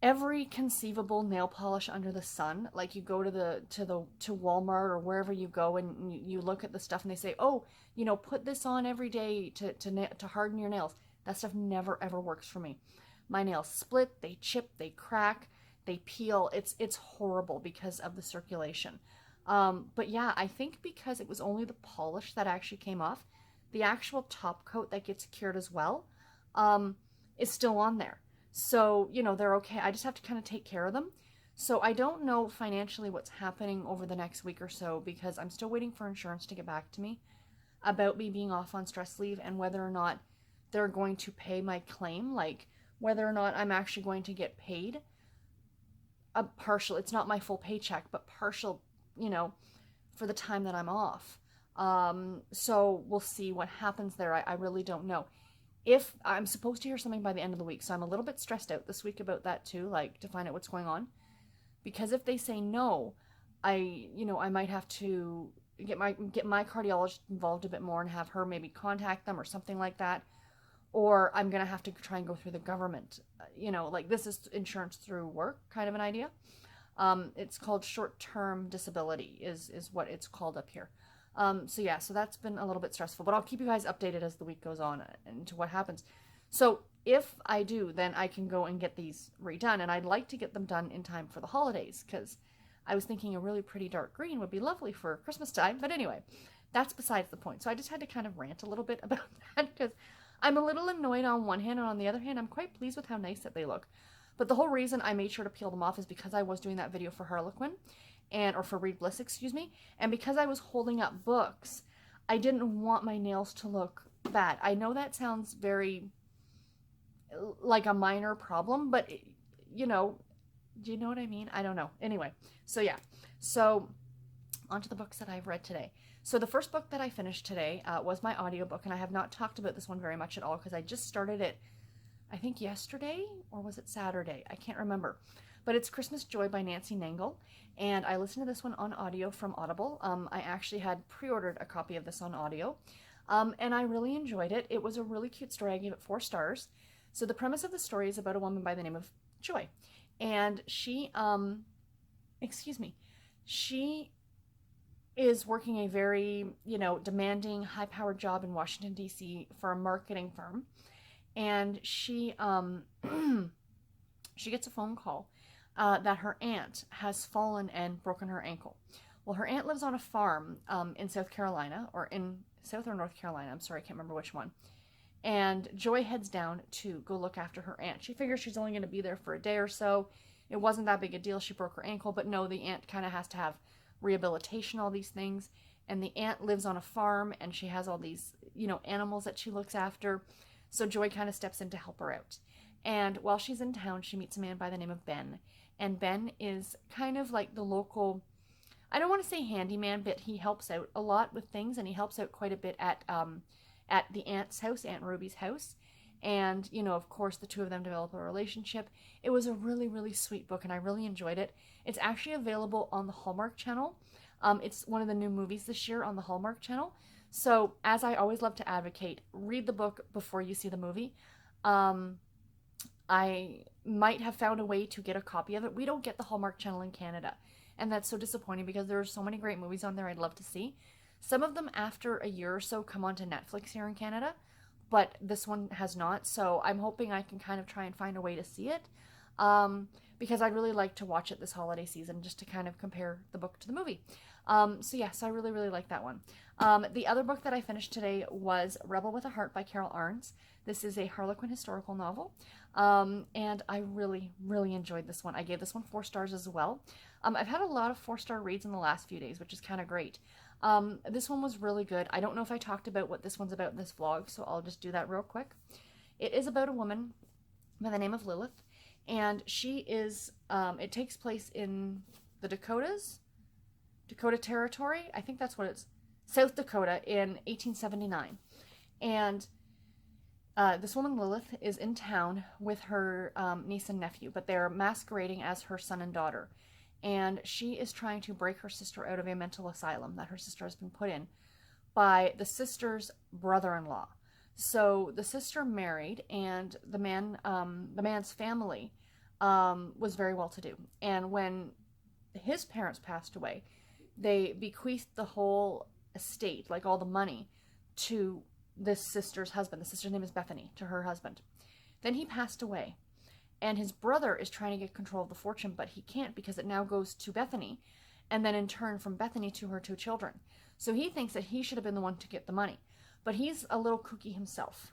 every conceivable nail polish under the sun. Like, you go to Walmart or wherever you go, and you look at the stuff and they say, oh, put this on every day to harden your nails. That stuff never ever works for me. My nails split, they chip, they crack, they peel. It's horrible because of the circulation. But yeah, I think because it was only the polish that actually came off, the actual top coat that gets cured as well is still on there. So, they're okay. I just have to kind of take care of them. So I don't know financially what's happening over the next week or so, because I'm still waiting for insurance to get back to me about me being off on stress leave, and whether or not they're going to pay my claim, like whether or not I'm actually going to get paid a partial, it's not my full paycheck, but partial, for the time that I'm off. So we'll see what happens there. I really don't know. If I'm supposed to hear something by the end of the week, so I'm a little bit stressed out this week about that too, like to find out what's going on. Because if they say no, I might have to get my cardiologist involved a bit more and have her maybe contact them or something like that. Or I'm gonna have to try and go through the government. Like, this is insurance through work, kind of an idea. It's called short-term disability is what it's called up here. So yeah, so that's been a little bit stressful, but I'll keep you guys updated as the week goes on and to what happens. So if I do, then I can go and get these redone, and I'd like to get them done in time for the holidays, because I was thinking a really pretty dark green would be lovely for Christmas time. But anyway, that's besides the point. So I just had to kind of rant a little bit about that, because I'm a little annoyed on one hand, and on the other hand, I'm quite pleased with how nice that they look. But the whole reason I made sure to peel them off is because I was doing that video for Harlequin, or for Read Bliss, excuse me, and because I was holding up books, I didn't want my nails to look bad. I know that sounds very like a minor problem, but do you know what I mean? I don't know. Anyway, so yeah, so onto the books that I've read today. So the first book that I finished today was my audiobook, and I have not talked about this one very much at all, because I just started it, I think yesterday, or was it Saturday? I can't remember. But it's Christmas Joy by Nancy Nangle, and I listened to this one on audio from Audible. I actually had pre-ordered a copy of this on audio, and I really enjoyed it. It was a really cute story. I gave it 4 stars. So the premise of the story is about a woman by the name of Joy, and she is working a very, demanding, high-powered job in Washington, D.C. for a marketing firm, and she gets a phone call that her aunt has fallen and broken her ankle. Well, her aunt lives on a farm in South Carolina, or in South or North Carolina. I'm sorry, I can't remember which one. And Joy heads down to go look after her aunt. She figures she's only going to be there for a day or so. It wasn't that big a deal. She broke her ankle, but no, the aunt kind of has to have rehabilitation, all these things. And the aunt lives on a farm, and she has all these, animals that she looks after. So Joy kind of steps in to help her out. And while she's in town, she meets a man by the name of Ben. And Ben is kind of like the local, I don't want to say handyman, but he helps out a lot with things, and he helps out quite a bit at at the aunt's house, Aunt Ruby's house. And, you know, of course, the two of them develop a relationship. It was a really, really sweet book, and I really enjoyed it. It's actually available on the Hallmark Channel. It's one of the new movies this year on the Hallmark Channel. So, as I always love to advocate, read the book before you see the movie. I might have found a way to get a copy of it. We don't get the Hallmark Channel in Canada, and that's so disappointing because there are so many great movies on there I'd love to see. Some of them, after a year or so, come onto Netflix here in Canada, but this one has not, so I'm hoping I can kind of try and find a way to see it, because I'd really like to watch it this holiday season just to kind of compare the book to the movie. So I really, really like that one. The other book that I finished today was Rebel with a Heart by Carol Arns. This is a Harlequin historical novel, and I really, really enjoyed this one. I gave this one 4 stars as well. I've had a lot of 4-star reads in the last few days, which is kind of great. This one was really good. I don't know if I talked about what this one's about in this vlog, so I'll just do that real quick. It is about a woman by the name of Lilith, and she is, it takes place in the Dakotas, Dakota Territory, I think that's what it's, South Dakota in 1879. And this woman Lilith is in town with her niece and nephew, but they're masquerading as her son and daughter. And she is trying to break her sister out of a mental asylum that her sister has been put in by the sister's brother-in-law. So the sister married, and the man's family was very well-to-do. And when his parents passed away, they bequeathed the whole estate, like all the money, to this sister's husband. The sister's name is Bethany, to her husband. Then he passed away, and his brother is trying to get control of the fortune, but he can't because it now goes to Bethany, and then in turn from Bethany to her 2 children. So he thinks that he should have been the one to get the money, but he's a little kooky himself.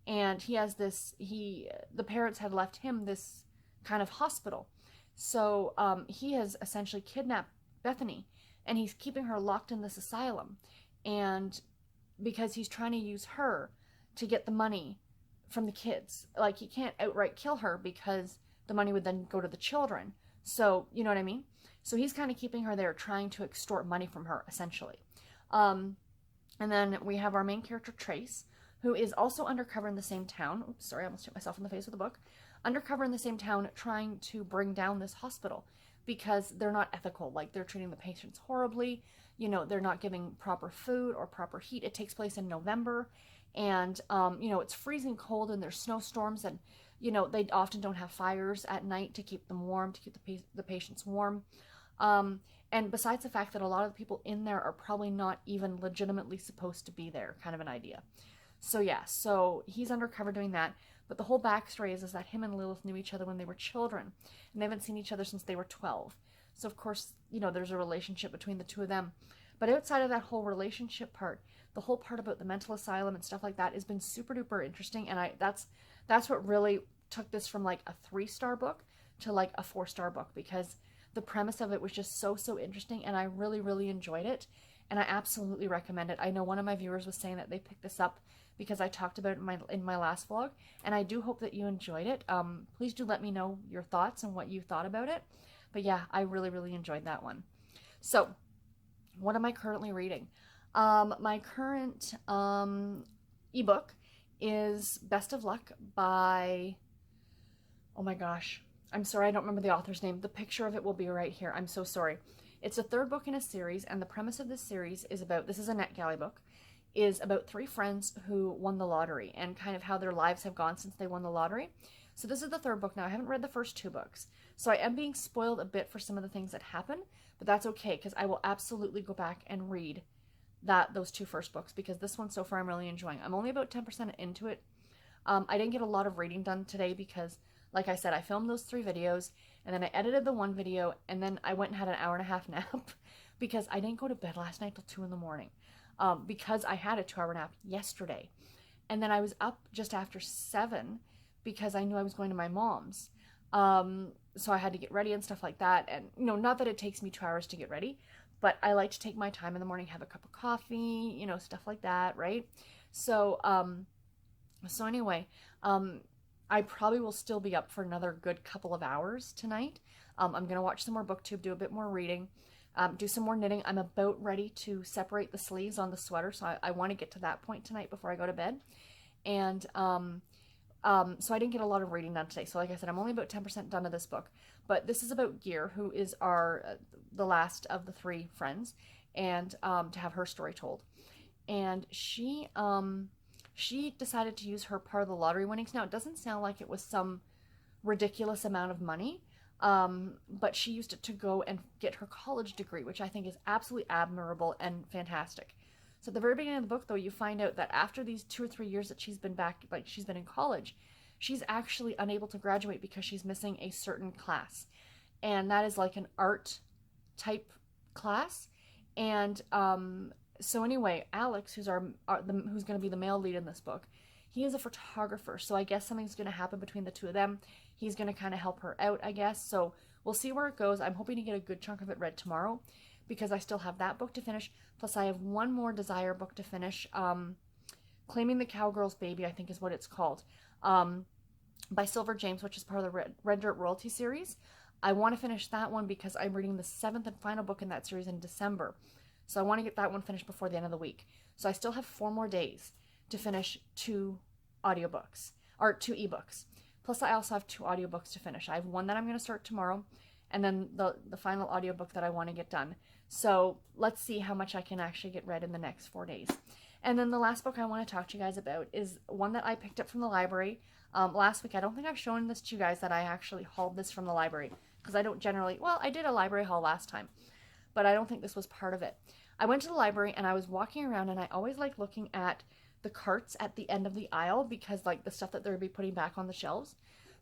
And he has this, the parents had left him this kind of hospital. So he has essentially kidnapped Bethany, and he's keeping her locked in this asylum, and because he's trying to use her to get the money from the kids. Like, he can't outright kill her because the money would then go to the children. So, you know what I mean? So he's kind of keeping her there, trying to extort money from her, essentially. And then we have our main character, Trace, who is also undercover in the same town. Oops, sorry, I almost hit myself in the face with the book. Undercover in the same town, trying to bring down this hospital because they're not ethical. Like, they're treating the patients horribly. You know, they're not giving proper food or proper heat. It takes place in November, and, you know, it's freezing cold, and there's snowstorms, and, you know, they often don't have fires at night to keep them warm, to keep the patients warm. And besides the fact that a lot of the people in there are probably not even legitimately supposed to be there, kind of an idea. So yeah, so he's undercover doing that. But the whole backstory is that him and Lilith knew each other when they were children, and they haven't seen each other since they were 12. So of course, you know, there's a relationship between the two of them. But outside of that whole relationship part, the whole part about the mental asylum and stuff like that has been super duper interesting, and that's what really took this from like a 3-star book to like a 4-star book, because the premise of it was just so interesting, and I really, really enjoyed it, and I absolutely recommend it. I know one of my viewers was saying that they picked this up because I talked about it in my last vlog, and I do hope that you enjoyed it. Please do let me know your thoughts and what you thought about it. But yeah, I really, really enjoyed that one. So, what am I currently reading? My current ebook is Best of Luck by, oh my gosh, I'm sorry, I don't remember the author's name. The picture of it will be right here. I'm so sorry. It's the 3rd book in a series, and the premise of this series is about, this is a NetGalley book, is about 3 friends who won the lottery and kind of how their lives have gone since they won the lottery. So this is the 3rd book now. I haven't read the first 2 books. So I am being spoiled a bit for some of the things that happen, but that's okay, because I will absolutely go back and read those 2 first books, because this one so far I'm really enjoying. I'm only about 10% into it. I didn't get a lot of reading done today because, like I said, I filmed those 3 videos, and then I edited the 1 video, and then I went and had an hour-and-a-half nap because I didn't go to bed last night till 2 in the morning. Because I had a 2-hour nap yesterday. And then I was up just after 7 because I knew I was going to my mom's. So I had to get ready and stuff like that. And, you know, not that it takes me 2 hours to get ready, but I like to take my time in the morning, have a cup of coffee, you know, stuff like that, right? So, anyway, I probably will still be up for another good couple of hours tonight. I'm going to watch some more booktube, do a bit more reading. do some more knitting. I'm about ready to separate the sleeves on the sweater, so I want to get to that point tonight before I go to bed. And so I didn't get a lot of reading done today. So like I said, I'm only about 10% done of this book. But this is about Gear, who is the last of the 3 friends, and to have her story told. And she decided to use her part of the lottery winnings. Now, it doesn't sound like it was some ridiculous amount of money, but she used it to go and get her college degree, which I think is absolutely admirable and fantastic. So at the very beginning of the book, though, you find out that after these 2 or 3 years that she's been back, like she's been in college, she's actually unable to graduate because she's missing a certain class. And that is like an art type class. And so anyway, Alex, who's who's going to be the male lead in this book, he is a photographer. So I guess something's going to happen between the 2 of them. He's going to kind of help her out, I guess. So we'll see where it goes. I'm hoping to get a good chunk of it read tomorrow, because I still have that book to finish. Plus I have one more Desire book to finish. Claiming the Cowgirl's Baby, I think is what it's called. By Silver James, which is part of the Red Dirt Royalty series. I want to finish that one because I'm reading the 7th and final book in that series in December. So I want to get that one finished before the end of the week. So I still have 4 more days to finish 2 audiobooks, or 2 ebooks. Plus I also have 2 audiobooks to finish. I have one that I'm going to start tomorrow, and then the final audiobook that I want to get done. So let's see how much I can actually get read in the next 4 days. And then the last book I want to talk to you guys about is one that I picked up from the library last week. I don't think I've shown this to you guys, that I actually hauled this from the library, because I don't generally, well, I did a library haul last time, but I don't think this was part of it. I went to the library and I was walking around, and I always like looking at the carts at the end of the aisle, because like the stuff that they're going to be putting back on the shelves,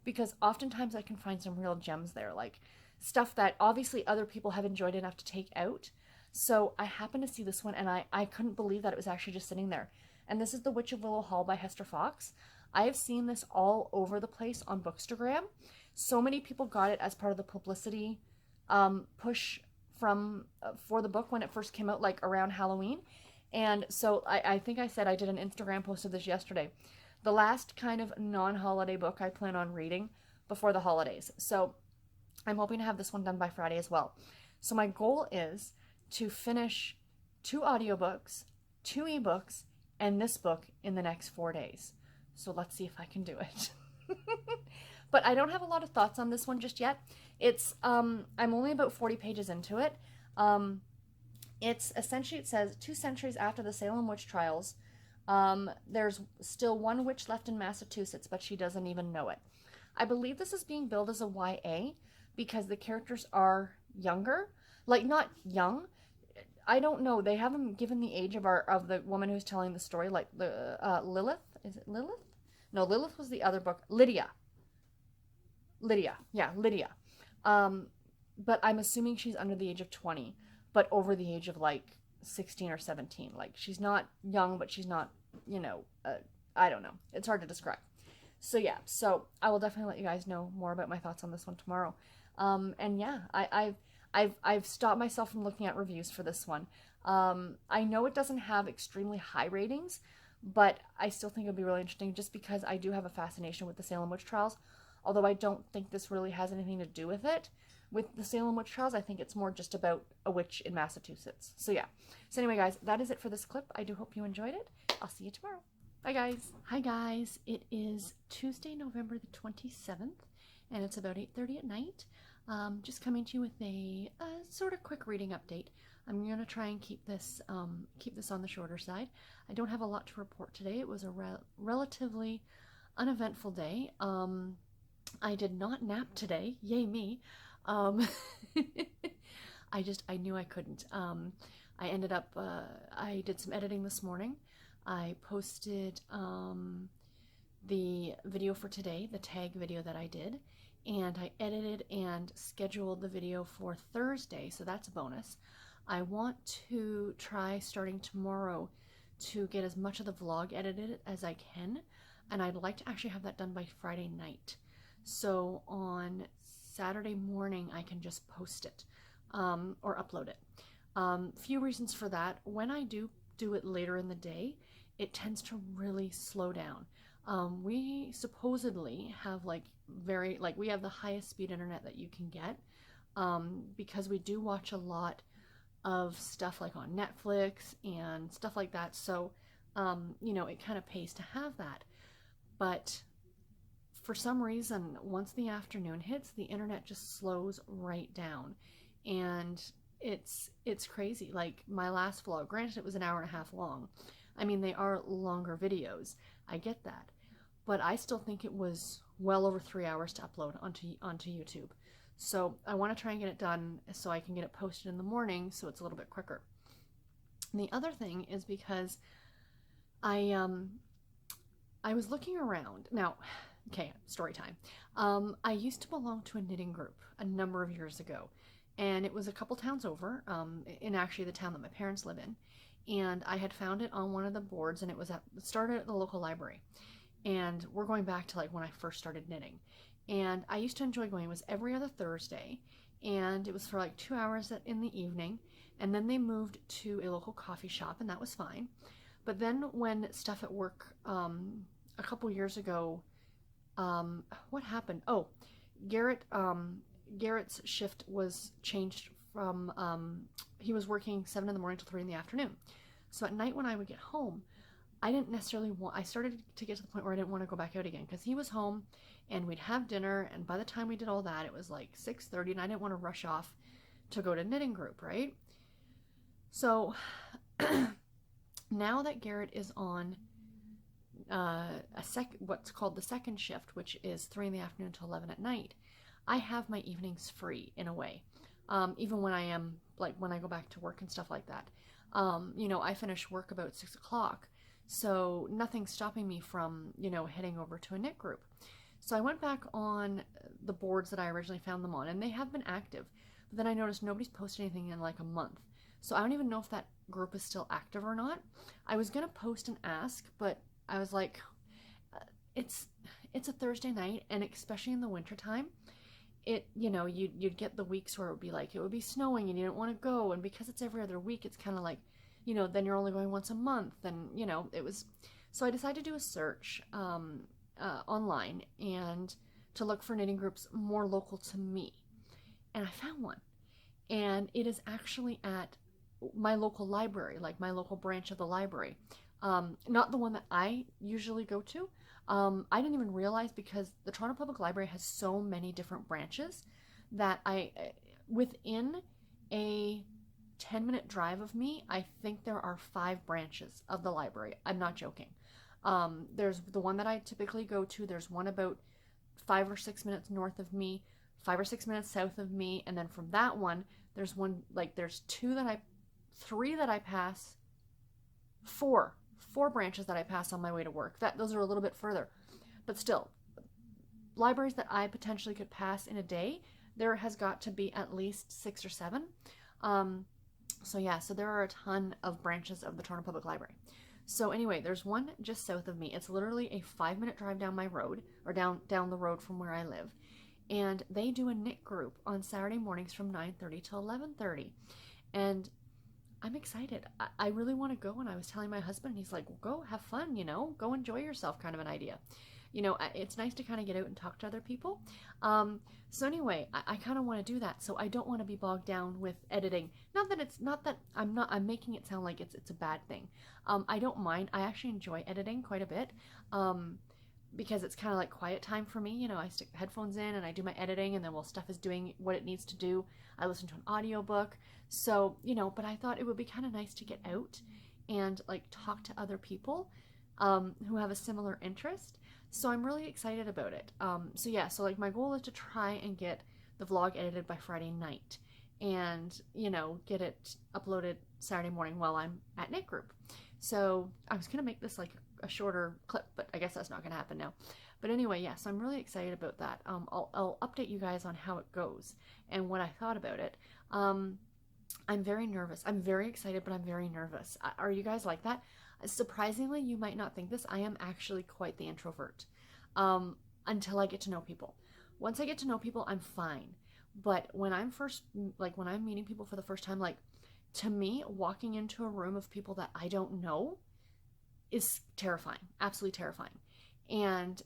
because oftentimes I can find some real gems there, like stuff that obviously other people have enjoyed enough to take out. So I happened to see this one, and I couldn't believe that it was actually just sitting there. And this is The Witch of Willow Hall by Hester Fox. I have seen this all over the place on Bookstagram. So many people got it as part of the publicity push for the book when it first came out, like around Halloween. And so I think I said I did an Instagram post of this yesterday. The last kind of non-holiday book I plan on reading before the holidays. So I'm hoping to have this one done by Friday as well. So my goal is to finish 2 audiobooks, 2 ebooks, and this book in the next 4 days. So let's see if I can do it. But I don't have a lot of thoughts on this one just yet. It's I'm only about 40 pages into it. It's essentially, it says 2 centuries after the Salem witch trials, there's still one witch left in Massachusetts, but she doesn't even know it. I believe this is being billed as a YA because the characters are younger, like not young. I don't know. They haven't given the age of the woman who's telling the story, like the Lilith. Is it Lilith? No, Lilith was the other book. Lydia. Yeah, Lydia. But I'm assuming she's under the age of 20, but over the age of like 16 or 17. Like she's not young, but she's not, I don't know. It's hard to describe. So yeah, so I will definitely let you guys know more about my thoughts on this one tomorrow. And yeah, I've stopped myself from looking at reviews for this one. I know it doesn't have extremely high ratings, but I still think it'll be really interesting just because I do have a fascination with the Salem witch trials. Although I don't think this really has anything to do with it. With the Salem witch trials, I think it's more just about a witch in Massachusetts. So yeah. So anyway, guys, that is it for this clip. I do hope you enjoyed it. I'll see you tomorrow. Bye, guys. Hi, guys. It is Tuesday, November the 27th, and it's about 8:30 at night. Just coming to you with a sort of quick reading update. I'm going to try and keep this on the shorter side. I don't have a lot to report today. It was a relatively uneventful day. I did not nap today. Yay me. I knew I couldn't. I ended up, I did some editing this morning. I posted the video for today, the tag video that I did, and I edited and scheduled the video for Thursday, so that's a bonus. I want to try starting tomorrow to get as much of the vlog edited as I can, and I'd like to actually have that done by Friday night. So on Saturday morning, I can just post it or upload it. Few reasons for that. When I do it later in the day, it tends to really slow down. We supposedly have we have the highest speed internet that you can get because we do watch a lot of stuff like on Netflix and stuff like that. So, you know, it kind of pays to have that. But for some reason, once the afternoon hits, the internet just slows right down. And it's crazy. Like my last vlog, granted it was an hour and a half long. I mean, they are longer videos. I get that. But I still think it was well over 3 hours to upload onto YouTube. So I want to try and get it done so I can get it posted in the morning so it's a little bit quicker. And the other thing is because I was looking around. Now, okay, story time. I used to belong to a knitting group a number of years ago, and it was a couple towns over, in actually the town that my parents live in. And I had found it on one of the boards, and it started at the local library. And we're going back to like when I first started knitting. And I used to enjoy going. It was every other Thursday, and it was for like 2 hours in the evening. And then they moved to a local coffee shop, and that was fine. But then when stuff at work a couple years ago, what happened? Oh, Garrett's shift was changed from, he was working 7 in the morning till 3 in the afternoon. So at night when I would get home, I didn't necessarily I started to get to the point where I didn't want to go back out again, because he was home and we'd have dinner, and by the time we did all that, it was like 6:30, and I didn't want to rush off to go to knitting group, right? So now that Garrett is on what's called the second shift, which is 3 in the afternoon to 11 at night, I have my evenings free in a way. Even when I am, like when I go back to work and stuff like that. You know, I finish work about 6 o'clock. So nothing's stopping me from, you know, heading over to a knit group. So I went back on the boards that I originally found them on, and they have been active. But then I noticed nobody's posted anything in like a month. So I don't even know if that group is still active or not. I was going to post and ask, but I was like, it's a Thursday night, and especially in the wintertime, you know, you'd get the weeks where it would be like, it would be snowing and you didn't want to go. And because it's every other week, it's kind of like, you know, then you're only going once a month. And, you know, so I decided to do a search online and to look for knitting groups more local to me. And I found one. And it is actually at my local library, like my local branch of the library. Not the one that I usually go to. I didn't even realize, because the Toronto Public Library has so many different branches that within a 10-minute drive of me, I think there are 5 branches of the library. I'm not joking. There's the one that I typically go to. There's one about 5 or 6 minutes north of me, 5 or 6 minutes south of me, and then from that one, there's one, like there's 3 that I pass, 4 branches that I pass on my way to work. Those are a little bit further, but still, libraries that I potentially could pass in a day, there has got to be at least 6 or 7. So yeah, so there are a ton of branches of the Toronto Public Library. So anyway, there's one just south of me. It's literally a 5-minute drive down my road, or down the road from where I live. And they do a knit group on Saturday mornings from 9:30 to 11:30. And I'm excited. I really want to go, and I was telling my husband, and he's like, well, go have fun, you know, go enjoy yourself, kind of an idea. You know, it's nice to kind of get out and talk to other people. So anyway, I kind of want to do that. So I don't want to be bogged down with editing. Not that I'm making it sound like it's a bad thing. I don't mind. I actually enjoy editing quite a bit. Because it's kind of like quiet time for me. You know, I stick headphones in and I do my editing, and then while stuff is doing what it needs to do, I listen to an audiobook. So, you know, but I thought it would be kind of nice to get out and like talk to other people who have a similar interest. So I'm really excited about it. So yeah, so like my goal is to try and get the vlog edited by Friday night, and, you know, get it uploaded Saturday morning while I'm at knit group. So I was gonna make this like a shorter clip, but I guess that's not gonna happen now. But anyway, yes, I'm really excited about that. I'll update you guys on how it goes and what I thought about it. I'm very nervous. I'm very excited, but I'm very nervous. Are you guys like that? Surprisingly, you might not think this, I am actually quite the introvert until I get to know people. Once I get to know people, I'm fine. But when I'm when I'm meeting people for the first time, like, to me, walking into a room of people that I don't know is terrifying, absolutely terrifying. And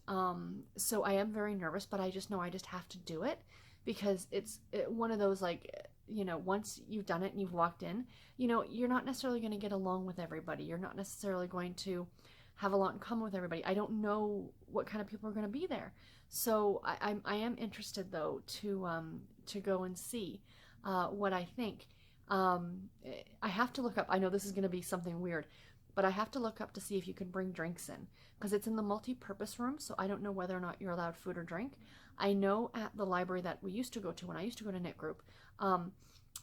so I am very nervous, but I just know I just have to do it, because it's one of those, like, once you've done it and you've walked in, you're not necessarily going to get along with everybody. You're not necessarily going to have a lot in common with everybody. I don't know what kind of people are going to be there. So I am interested though to go and see what I think. I have to look up, I know this is going to be something weird, but I have to look up to see if you can bring drinks in, because it's in the multi-purpose room, so I don't know whether or not you're allowed food or drink. I know at the library that we used to go to when I used to go to knit group,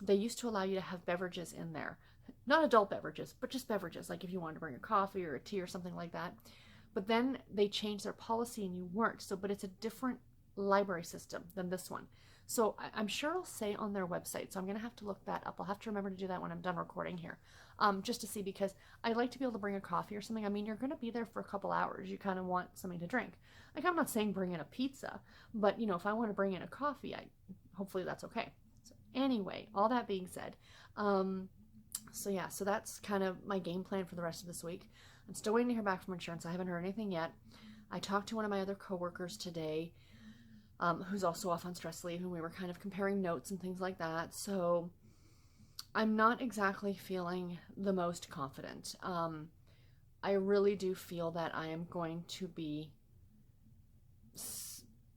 they used to allow you to have beverages in there. Not adult beverages, but just beverages, like if you wanted to bring a coffee or a tea or something like that. But then they changed their policy and you weren't. But it's a different library system than this one. So I'm sure it'll say on their website. So I'm going to have to look that up. I'll have to remember to do that when I'm done recording here. Just to see, because I like to be able to bring a coffee or something. I mean, you're going to be there for a couple hours. You kind of want something to drink. Like, I'm not saying bring in a pizza, but if I want to bring in a coffee, hopefully that's okay. So anyway, all that being said, so that's kind of my game plan for the rest of this week. I'm still waiting to hear back from insurance. I haven't heard anything yet. I talked to one of my other coworkers today, who's also off on stress leave, and we were kind of comparing notes and things like that. So I'm not exactly feeling the most confident. I really do feel that I am going to be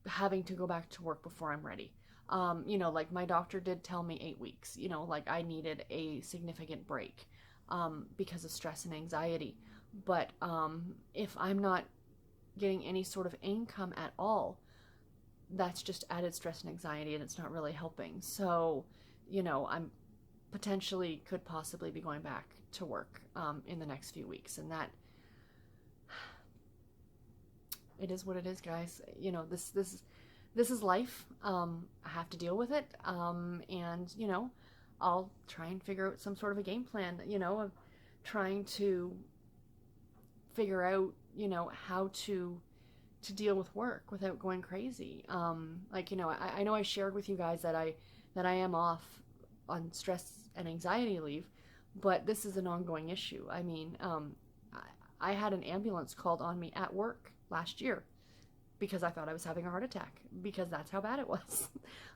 having to go back to work before I'm ready. Like my doctor did tell me 8 weeks, like I needed a significant break because of stress and anxiety. But if I'm not getting any sort of income at all, that's just added stress and anxiety, and it's not really helping. So, I'm potentially could possibly be going back to work in the next few weeks, and that it is what it is, guys. This is life. I have to deal with it, and I'll try and figure out some sort of a game plan, of trying to figure out, how to deal with work without going crazy. I know I shared with you guys that I am off on stress and anxiety leave, but this is an ongoing issue. I mean, I had an ambulance called on me at work last year because I thought I was having a heart attack, because that's how bad it was.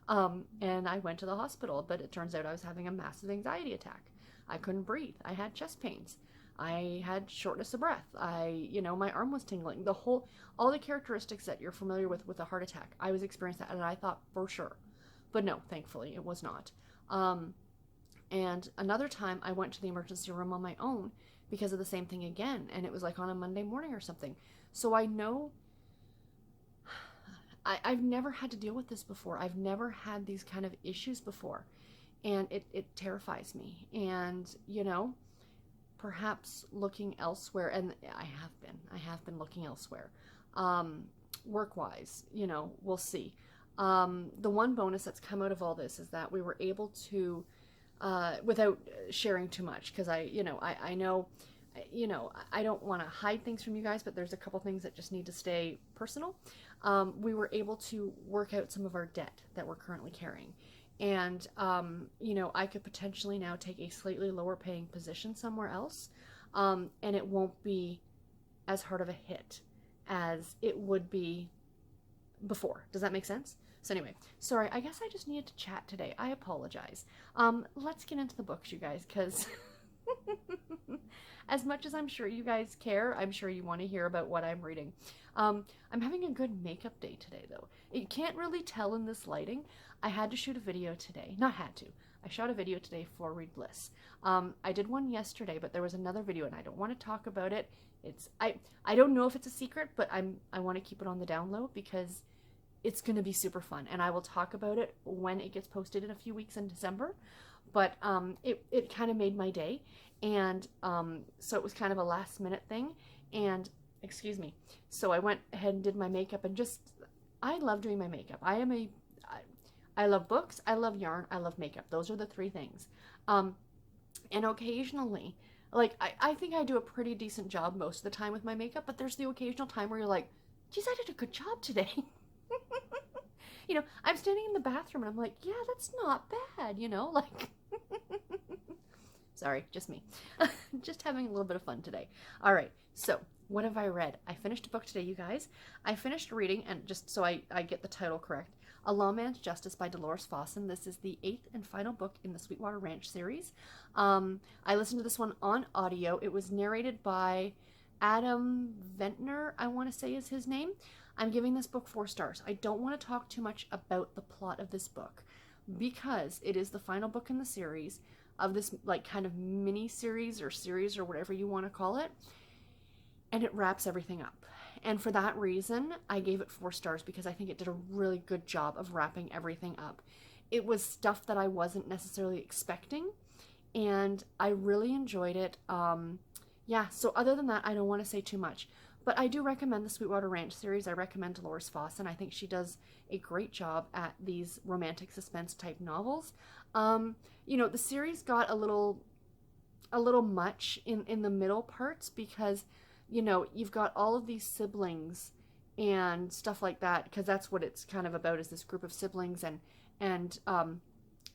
And I went to the hospital, but it turns out I was having a massive anxiety attack. I couldn't breathe. I had chest pains. I had shortness of breath. My arm was tingling. All the characteristics that you're familiar with a heart attack, I was experiencing that, and I thought for sure. But no, thankfully, it was not. And another time, I went to the emergency room on my own because of the same thing again, and it was like on a Monday morning or something. So I know I've never had to deal with this before. I've never had these kind of issues before, and it terrifies me. And, perhaps looking elsewhere, and I have been looking elsewhere, work-wise, we'll see. The one bonus that's come out of all this is that we were able to, without sharing too much, because I know, I don't want to hide things from you guys, but there's a couple things that just need to stay personal. We were able to work out some of our debt that we're currently carrying. And, I could potentially now take a slightly lower paying position somewhere else. And it won't be as hard of a hit as it would be before. Does that make sense? So anyway, sorry, I guess I just needed to chat today. I apologize. Let's get into the books, you guys, because as much as I'm sure you guys care, I'm sure you want to hear about what I'm reading. I'm having a good makeup day today, though. You can't really tell in this lighting. I had to shoot a video today. Not had to. I shot a video today for Read Bliss. I did one yesterday, but there was another video, and I don't want to talk about it. I don't know if it's a secret, but I want to keep it on the down low because it's going to be super fun, and I will talk about it when it gets posted in a few weeks in December. But it kind of made my day, and so it was kind of a last minute thing. And excuse me, so I went ahead and did my makeup, and I love doing my makeup. I love books, I love yarn, I love makeup. Those are the three things. And occasionally, like, I think I do a pretty decent job most of the time with my makeup, but there's the occasional time where you're like, geez, I did a good job today. I'm standing in the bathroom and I'm like, yeah, that's not bad, like, sorry, just me. Just having a little bit of fun today. All right, so what have I read? I finished a book today, you guys. I finished reading, and just so I get the title correct, A Lawman's Justice by Dolores Fawson. This is the 8th and final book in the Sweetwater Ranch series. I listened to this one on audio. It was narrated by Adam Ventnor, I want to say is his name. I'm giving this book 4 stars. I don't want to talk too much about the plot of this book because it is the final book in the series of this like kind of mini series or whatever you want to call it. And it wraps everything up. And for that reason, I gave it 4 stars because I think it did a really good job of wrapping everything up. It was stuff that I wasn't necessarily expecting, and I really enjoyed it. Yeah, so other than that, I don't want to say too much. But I do recommend the Sweetwater Ranch series. I recommend Dolores Fawson. I think she does a great job at these romantic suspense type novels. You know, the series got a little much in the middle parts because, you know, you've got all of these siblings and stuff like that, because that's what it's kind of about, is this group of siblings, and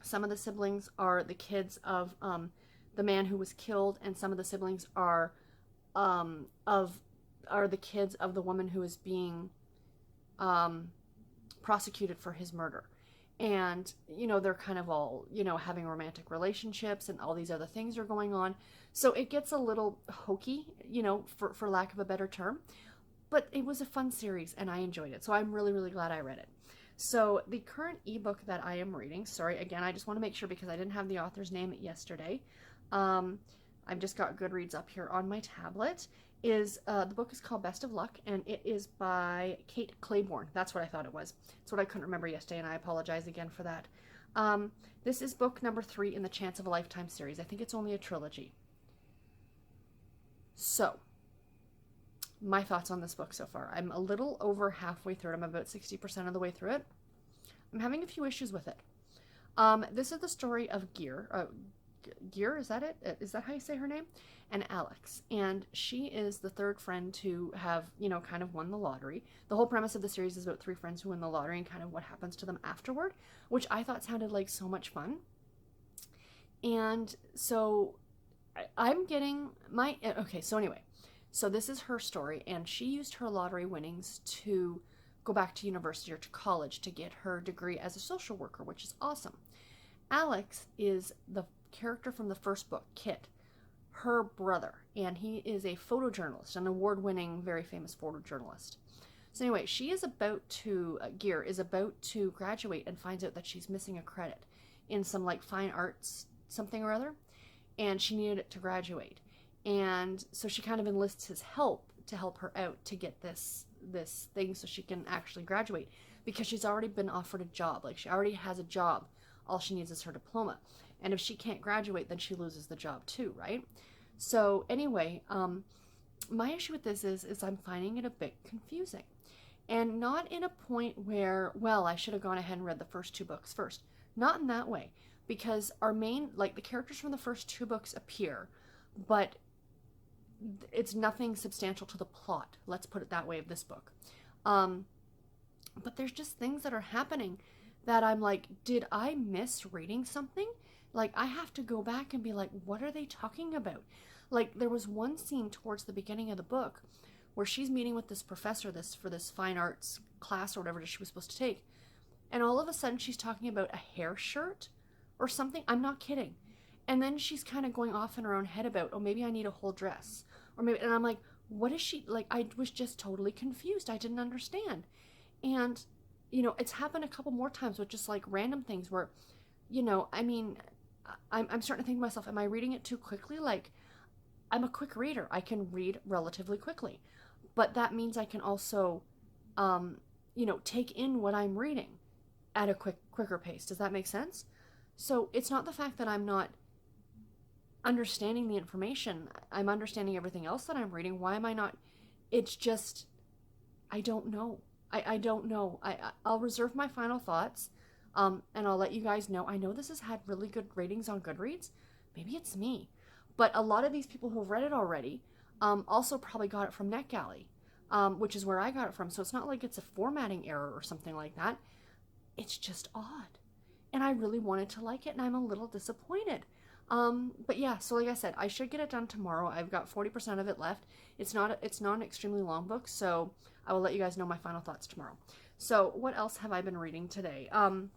some of the siblings are the kids of the man who was killed, and some of the siblings are the kids of the woman who is being prosecuted for his murder. And, you know, they're kind of all, you know, having romantic relationships and all these other things are going on. So it gets a little hokey, you know, for lack of a better term. But it was a fun series and I enjoyed it. So I'm really, really glad I read it. So the current ebook that I am reading, sorry, again, I just want to make sure because I didn't have the author's name yesterday. I've just got Goodreads up here on my tablet. The book is called Best of Luck, and it is by Kate Claiborne. That's what I thought it was. It's what I couldn't remember yesterday, and I apologize again for that. This is book number 3 in the Chance of a Lifetime series. I think it's only a trilogy. So, my thoughts on this book so far. I'm a little over halfway through it. I'm about 60% of the way through it. I'm having a few issues with it. This is the story of Gear, is that it? Is that how you say her name? And Alex. And she is the third friend to have, you know, kind of won the lottery. The whole premise of the series is about 3 friends who win the lottery and kind of what happens to them afterward, which I thought sounded like so much fun. And so I'm getting my, okay, so anyway, so this is her story, and she used her lottery winnings to go back to university or to college to get her degree as a social worker, which is awesome. Alex is the character from the first book, Kit, her brother, and he is a photojournalist, an award-winning, very famous photojournalist. So anyway, she is about to, Gear is about to graduate and finds out that she's missing a credit in some like fine arts something or other, and she needed it to graduate. And so she kind of enlists his help to help her out to get this thing so she can actually graduate, because she's already been offered a job. Like, she already has a job. All she needs is her diploma. And if she can't graduate, then she loses the job too, right? So anyway, my issue with this is I'm finding it a bit confusing. And not in a point where, well, I should have gone ahead and read the first 2 books first. Not in that way. Because our main, like, the characters from the first 2 books appear, but it's nothing substantial to the plot. Let's put it that way, of this book. But there's just things that are happening that I'm like, did I miss reading something? Like, I have to go back and be like, what are they talking about? Like, there was one scene towards the beginning of the book where she's meeting with this professor for this fine arts class or whatever she was supposed to take. And all of a sudden she's talking about a hair shirt or something. I'm not kidding. And then she's kind of going off in her own head about, oh, maybe I need a whole dress. Or maybe, and I'm like, what is she, like, I was just totally confused. I didn't understand. And, you know, it's happened a couple more times with just like random things where, you know, I mean, I'm starting to think to myself, am I reading it too quickly? Like, I'm a quick reader. I can read relatively quickly. But that means I can also, you know, take in what I'm reading at a quicker pace. Does that make sense? So it's not the fact that I'm not understanding the information. I'm understanding everything else that I'm reading. Why am I not? It's just, I don't know. I don't know. I'll reserve my final thoughts, and I'll let you guys know. I know this has had really good ratings on Goodreads. Maybe it's me. But a lot of these people who have read it already also probably got it from NetGalley, which is where I got it from. So it's not like it's a formatting error or something like that. It's just odd. And I really wanted to like it, and I'm a little disappointed. But yeah, so like I said, I should get it done tomorrow. I've got 40% of it left. It's not an extremely long book, so I will let you guys know my final thoughts tomorrow. So what else have I been reading today? And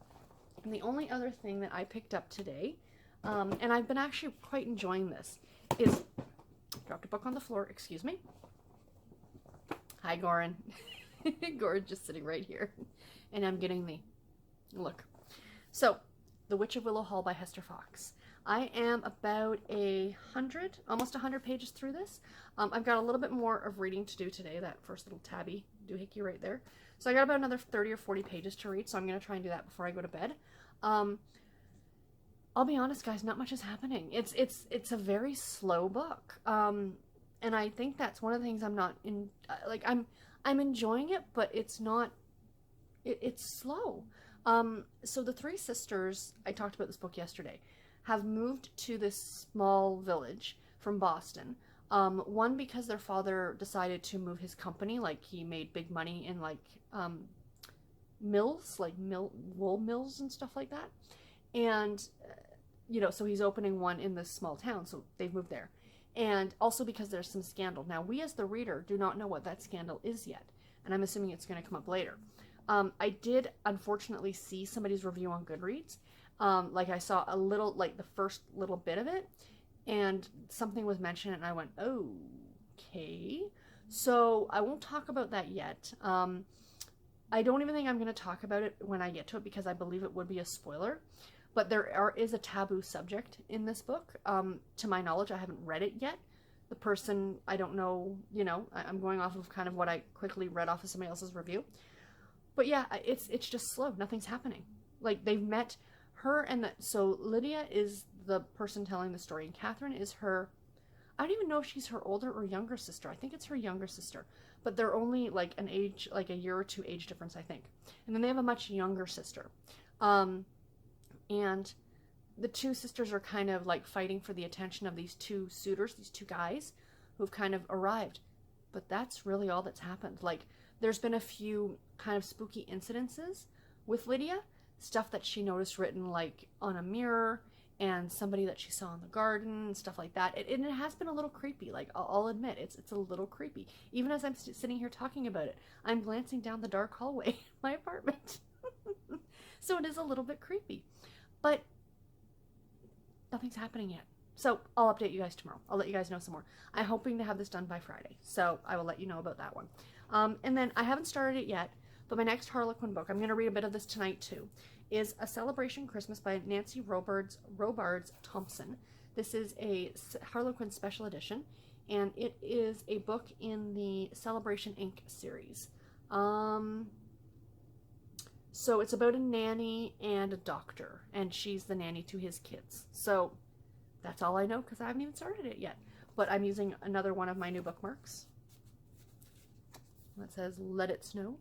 the only other thing that I picked up today, and I've been actually quite enjoying this, is, dropped a book on the floor, excuse me. Hi, Goran. Goran's just sitting right here. And I'm getting the look. So, The Witch of Willow Hall by Hester Fox. I am about almost 100 pages through this. I've got a little bit more of reading to do today, that first little tabby doohickey right there. So I got about another 30 or 40 pages to read, so I'm going to try and do that before I go to bed. I'll be honest, guys, not much is happening. It's a very slow book. And I think that's one of the things I'm not in, like, I'm enjoying it, but it's not, it's slow. So the three sisters, I talked about this book yesterday, have moved to this small village from Boston. One, because their father decided to move his company, like he made big money in like mills, like wool mills and stuff like that. And, you know, so he's opening one in this small town, so they've moved there. And also because there's some scandal. Now, we as the reader do not know what that scandal is yet, and I'm assuming it's going to come up later. I did, unfortunately, see somebody's review on Goodreads. Like, I saw a little, like, the first little bit of it, and something was mentioned, and I went, oh, okay. So, I won't talk about that yet. I don't even think I'm going to talk about it when I get to it, because I believe it would be a spoiler. But there is a taboo subject in this book. To my knowledge, I haven't read it yet. The person, I don't know, you know, I'm going off of kind of what I quickly read off of somebody else's review. But yeah, it's just slow. Nothing's happening. Like, they've met her and so Lydia is the person telling the story, and Catherine is her, I don't even know if she's her older or younger sister. I think it's her younger sister. But they're only like an age, like a year or two age difference, I think. And then they have a much younger sister. And the two sisters are kind of like fighting for the attention of these two suitors, these two guys who've kind of arrived. But that's really all that's happened. Like, there's been a few kind of spooky incidences with Lydia, stuff that she noticed written like on a mirror, and somebody that she saw in the garden, stuff like that. And it has been a little creepy, like, I'll admit, it's a little creepy. Even as I'm sitting here talking about it, I'm glancing down the dark hallway in my apartment. So it is a little bit creepy. But nothing's happening yet. So I'll update you guys tomorrow. I'll let you guys know some more. I'm hoping to have this done by Friday, so I will let you know about that one. And then I haven't started it yet, but my next Harlequin book, I'm going to read a bit of this tonight too, is A Celebration Christmas by Nancy Robards Thompson. This is a Harlequin special edition, and it is a book in the Celebration Inc. series. So it's about a nanny and a doctor, and she's the nanny to his kids. So that's all I know because I haven't even started it yet. But I'm using another one of my new bookmarks that says "Let It Snow."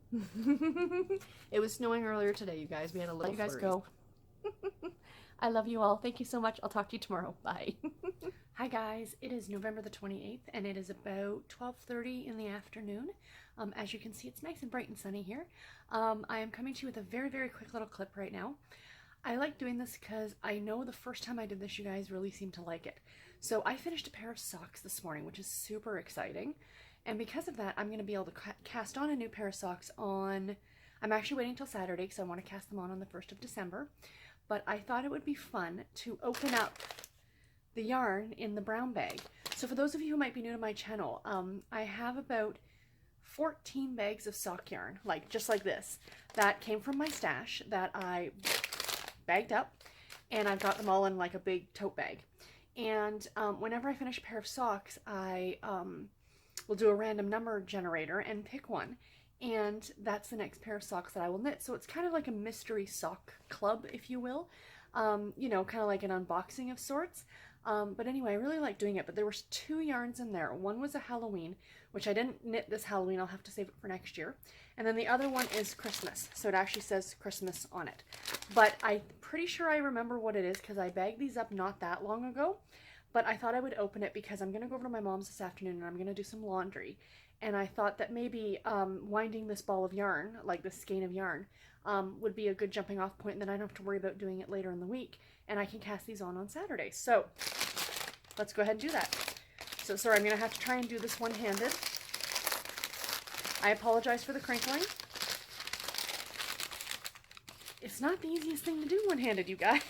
It was snowing earlier today, you guys. We had a little. Let you guys go. I love you all. Thank you so much. I'll talk to you tomorrow. Bye. Hi guys. It is November the 28th, and it is about 12:30 in the afternoon. As you can see, it's nice and bright and sunny here. I am coming to you with a very, very quick little clip right now. I like doing this because I know the first time I did this, you guys really seemed to like it. So I finished a pair of socks this morning, which is super exciting. And because of that, I'm going to be able to cast on a new pair of socks on, I'm actually waiting until Saturday because I want to cast them on the 1st of December. But I thought it would be fun to open up the yarn in the brown bag. So for those of you who might be new to my channel, I have about 14 bags of sock yarn, like just like this, that came from my stash that I bagged up, and I've got them all in like a big tote bag. And whenever I finish a pair of socks, I will do a random number generator and pick one, and that's the next pair of socks that I will knit. So it's kind of like a mystery sock club, if you will, you know, kind of like an unboxing of sorts. But anyway, I really like doing it, but there was 2 yarns in there. One was a Halloween, which I didn't knit this Halloween. I'll have to save it for next year. And then the other one is Christmas. So it actually says Christmas on it. But I'm pretty sure I remember what it is because I bagged these up not that long ago. But I thought I would open it because I'm going to go over to my mom's this afternoon and I'm going to do some laundry. And I thought that maybe winding this ball of yarn, like this skein of yarn, would be a good jumping off point, and then I don't have to worry about doing it later in the week. And I can cast these on Saturday. So let's go ahead and do that. So sorry, I'm going to have to try and do this one-handed. I apologize for the crinkling. It's not the easiest thing to do one-handed, you guys.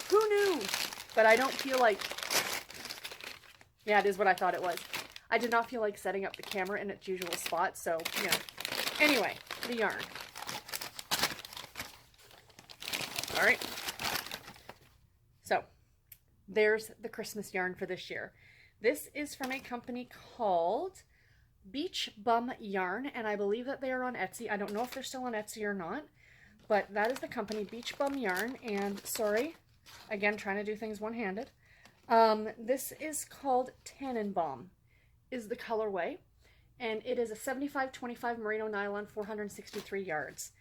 Who knew? But I don't feel like... Yeah, it is what I thought it was. I did not feel like setting up the camera in its usual spot, so, you know. Anyway, the yarn. Alright. So, there's the Christmas yarn for this year. This is from a company called Beach Bum Yarn, and I believe that they are on Etsy. I don't know if they're still on Etsy or not, but that is the company, Beach Bum Yarn, and sorry, again, trying to do things one-handed. This is called Tannenbaum, is the colorway, and it is a 75-25 merino nylon, 463 yards.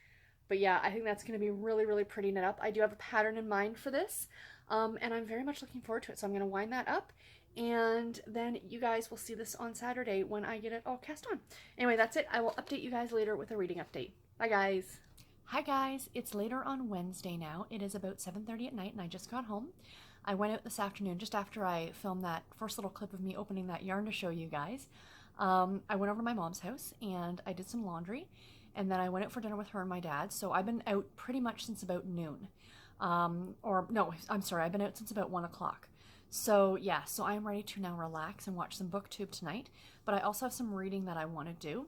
But yeah, I think that's going to be really, really pretty knit up. I do have a pattern in mind for this, and I'm very much looking forward to it, so I'm going to wind that up. And then you guys will see this on Saturday when I get it all cast on. Anyway, that's it. I will update you guys later with a reading update. Bye, guys. Hi, guys. It's later on Wednesday now. It is about 7:30 at night, and I just got home. I went out this afternoon just after I filmed that first little clip of me opening that yarn to show you guys. I went over to my mom's house, and I did some laundry, and then I went out for dinner with her and my dad. So I've been out pretty much since about noon. Or no, I'm sorry. I've been out since about 1 o'clock. So yeah, so I'm ready to now relax and watch some booktube tonight, but I also have some reading that I want to do.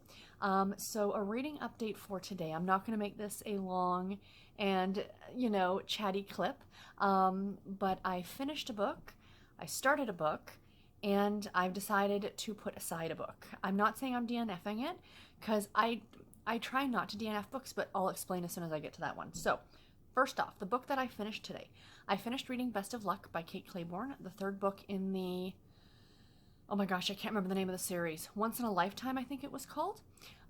So a reading update for today. I'm not going to make this a long and, you know, chatty clip, but I finished a book, I started a book, and I've decided to put aside a book. I'm not saying I'm DNFing it, because I try not to DNF books, but I'll explain as soon as I get to that one. So first off, the book that I finished today. I finished reading Best of Luck by Kate Claiborne, the third book in the, oh my gosh, I can't remember the name of the series. Once in a Lifetime, I think it was called.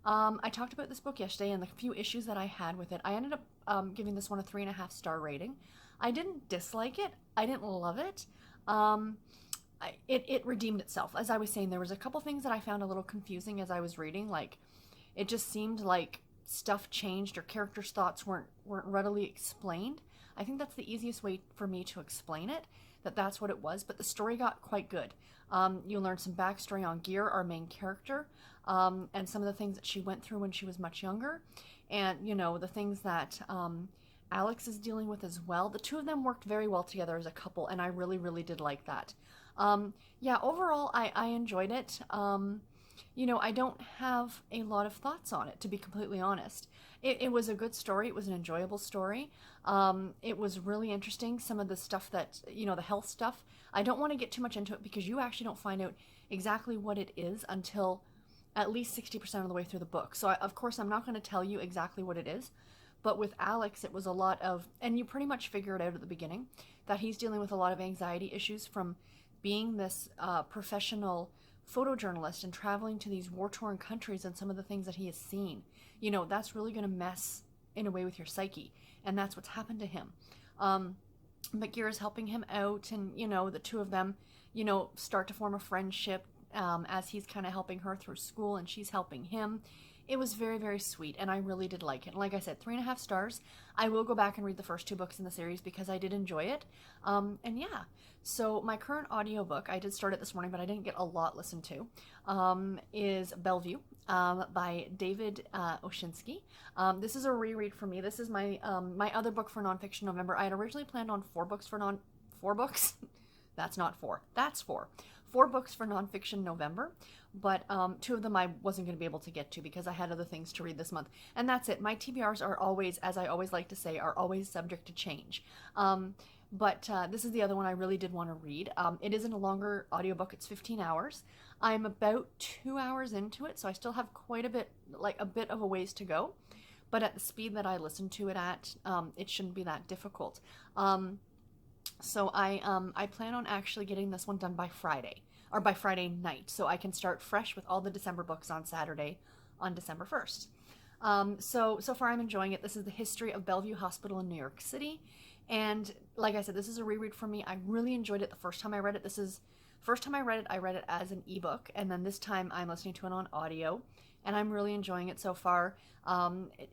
I talked about this book yesterday and the few issues that I had with it. I ended up giving this one a 3.5-star rating. I didn't dislike it. I didn't love it. It redeemed itself. As I was saying, there was a couple things that I found a little confusing as I was reading. Like, it just seemed like stuff changed or characters' thoughts weren't readily explained. I think that's the easiest way for me to explain it, that's what it was, but the story got quite good. You learn some backstory on Gear, our main character, and some of the things that she went through when she was much younger, and, you know, the things that Alex is dealing with as well. The two of them worked very well together as a couple, and I really, really did like that. Yeah, overall, I enjoyed it. You know, I don't have a lot of thoughts on it, to be completely honest. It was a good story. It was an enjoyable story. It was really interesting. Some of the stuff that, you know, the health stuff, I don't want to get too much into it because you actually don't find out exactly what it is until at least 60% of the way through the book. So, of course, I'm not going to tell you exactly what it is. But with Alex, it was a lot of, and you pretty much figure it out at the beginning, that he's dealing with a lot of anxiety issues from being this professional photojournalist and traveling to these war-torn countries, and some of the things that he has seen. You know, that's really going to mess in a way with your psyche, and that's what's happened to him. But Gear is helping him out, and, you know, the two of them, you know, start to form a friendship as he's kind of helping her through school and she's helping him. It was very, very sweet, and I really did like it. And like I said, 3.5 stars. I will go back and read the first 2 books in the series because I did enjoy it. And yeah, so my current audiobook, I did start it this morning, but I didn't get a lot listened to, is Bellevue by David Oshinsky. This is a reread for me. This is my my other book for Nonfiction November. I had originally planned on 4 books for 4 books? That's not 4. That's 4. 4 books for Nonfiction November, but 2 of them I wasn't going to be able to get to because I had other things to read this month. And that's it. My TBRs are always, as I always like to say, are always subject to change. But this is the other one I really did want to read. It isn't a longer audiobook. It's 15 hours. I'm about 2 hours into it, so I still have quite a bit, like a bit of a ways to go. But at the speed that I listen to it at, it shouldn't be that difficult. So I plan on actually getting this one done by Friday, or by Friday night, so I can start fresh with all the December books on Saturday on December 1st. So far I'm enjoying it. This is the history of Bellevue Hospital in New York City. And like I said, this is a reread for me. I really enjoyed it the first time I read it. First time I read it as an ebook, and then this time I'm listening to it on audio, and I'm really enjoying it so far.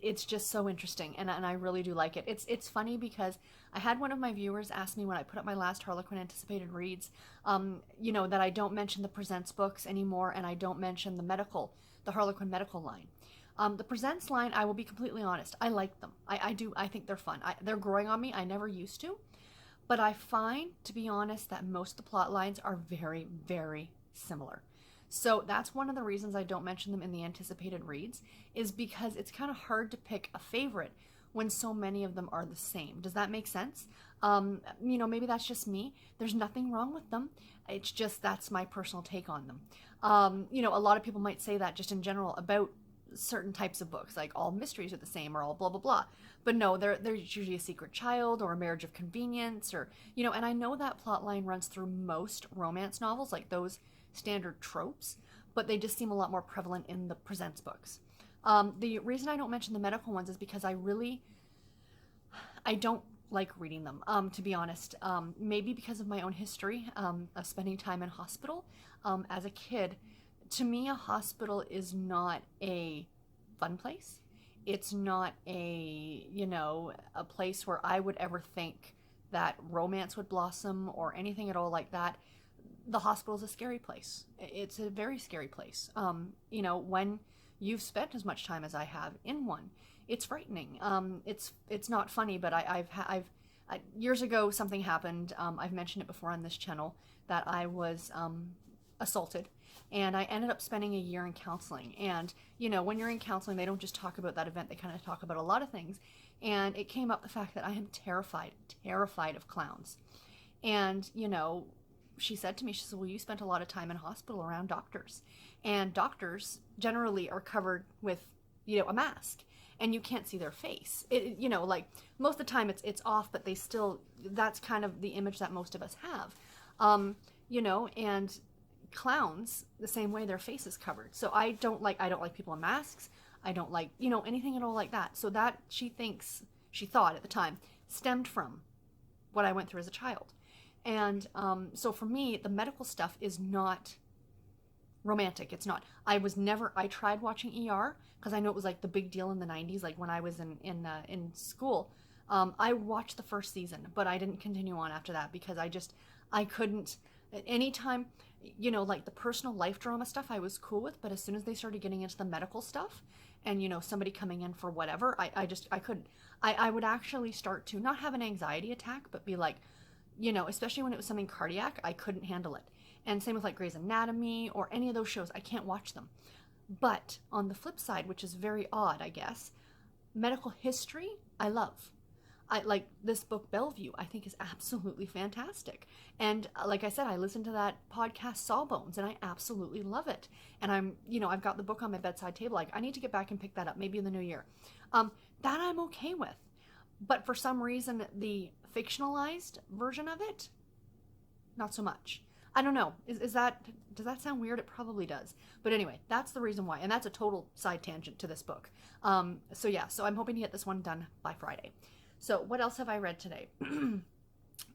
It's just so interesting, and I really do like it. It's funny because I had one of my viewers ask me when I put up my last Harlequin Anticipated Reads, you know, that I don't mention the Presents books anymore, and I don't mention the Harlequin medical line. The Presents line, I will be completely honest, I like them. I do. I think they're fun. They're growing on me. I never used to. But I find, to be honest, that most of the plot lines are very, very similar. So that's one of the reasons I don't mention them in the anticipated reads, is because it's kind of hard to pick a favorite when so many of them are the same. Does that make sense? Maybe that's just me. There's nothing wrong with them. It's just that's my personal take on them. A lot of people might say that just in general about certain types of books, like all mysteries are the same or all blah blah blah. But no, there's usually a secret child or a marriage of convenience, or and I know that plot line runs through most romance novels, like those standard tropes, but they just seem a lot more prevalent in the Presents books. The reason I don't mention the medical ones is because I don't like reading them, to be honest. Maybe because of my own history of spending time in hospital as a kid. To me, a hospital is not a fun place. It's not a place where I would ever think that romance would blossom or anything at all like that. The hospital is a scary place. It's a very scary place. When you've spent as much time as I have in one, it's frightening. It's not funny, but I've years ago something happened. I've mentioned it before on this channel that I was assaulted, and I ended up spending a year in counseling. And when you're in counseling, they don't just talk about that event, they kind of talk about a lot of things. And it came up the fact that I am terrified of clowns. And she said to me, she said, well, you spent a lot of time in hospital around doctors, and doctors generally are covered with a mask, and you can't see their face. Like most of the time it's off, but they still, that's kind of the image that most of us have. And clowns, the same way, their face is covered. So I don't like people in masks. I don't like anything at all like that. So that she thought at the time stemmed from what I went through as a child. And so for me, the medical stuff is not romantic. It's not. I tried watching ER because I know it was like the big deal in the 90s, like when I was in school. I watched the first season, but I didn't continue on after that because I couldn't. Anytime, like the personal life drama stuff I was cool with, but as soon as they started getting into the medical stuff and, somebody coming in for whatever, I couldn't. I would actually start to not have an anxiety attack, but be like, especially when it was something cardiac, I couldn't handle it. And same with like Grey's Anatomy or any of those shows, I can't watch them. But on the flip side, which is very odd, I guess, medical history, I love. I like this book, Bellevue, I think is absolutely fantastic. And like I said, I listened to that podcast Sawbones, and I absolutely love it. And I've got the book on my bedside table. Like, I need to get back and pick that up, maybe in the new year. That I'm okay with. But for some reason, the fictionalized version of it, not so much. I don't know. Does that sound weird? It probably does. But anyway, that's the reason why. And that's a total side tangent to this book. So I'm hoping to get this one done by Friday. So what else have I read today?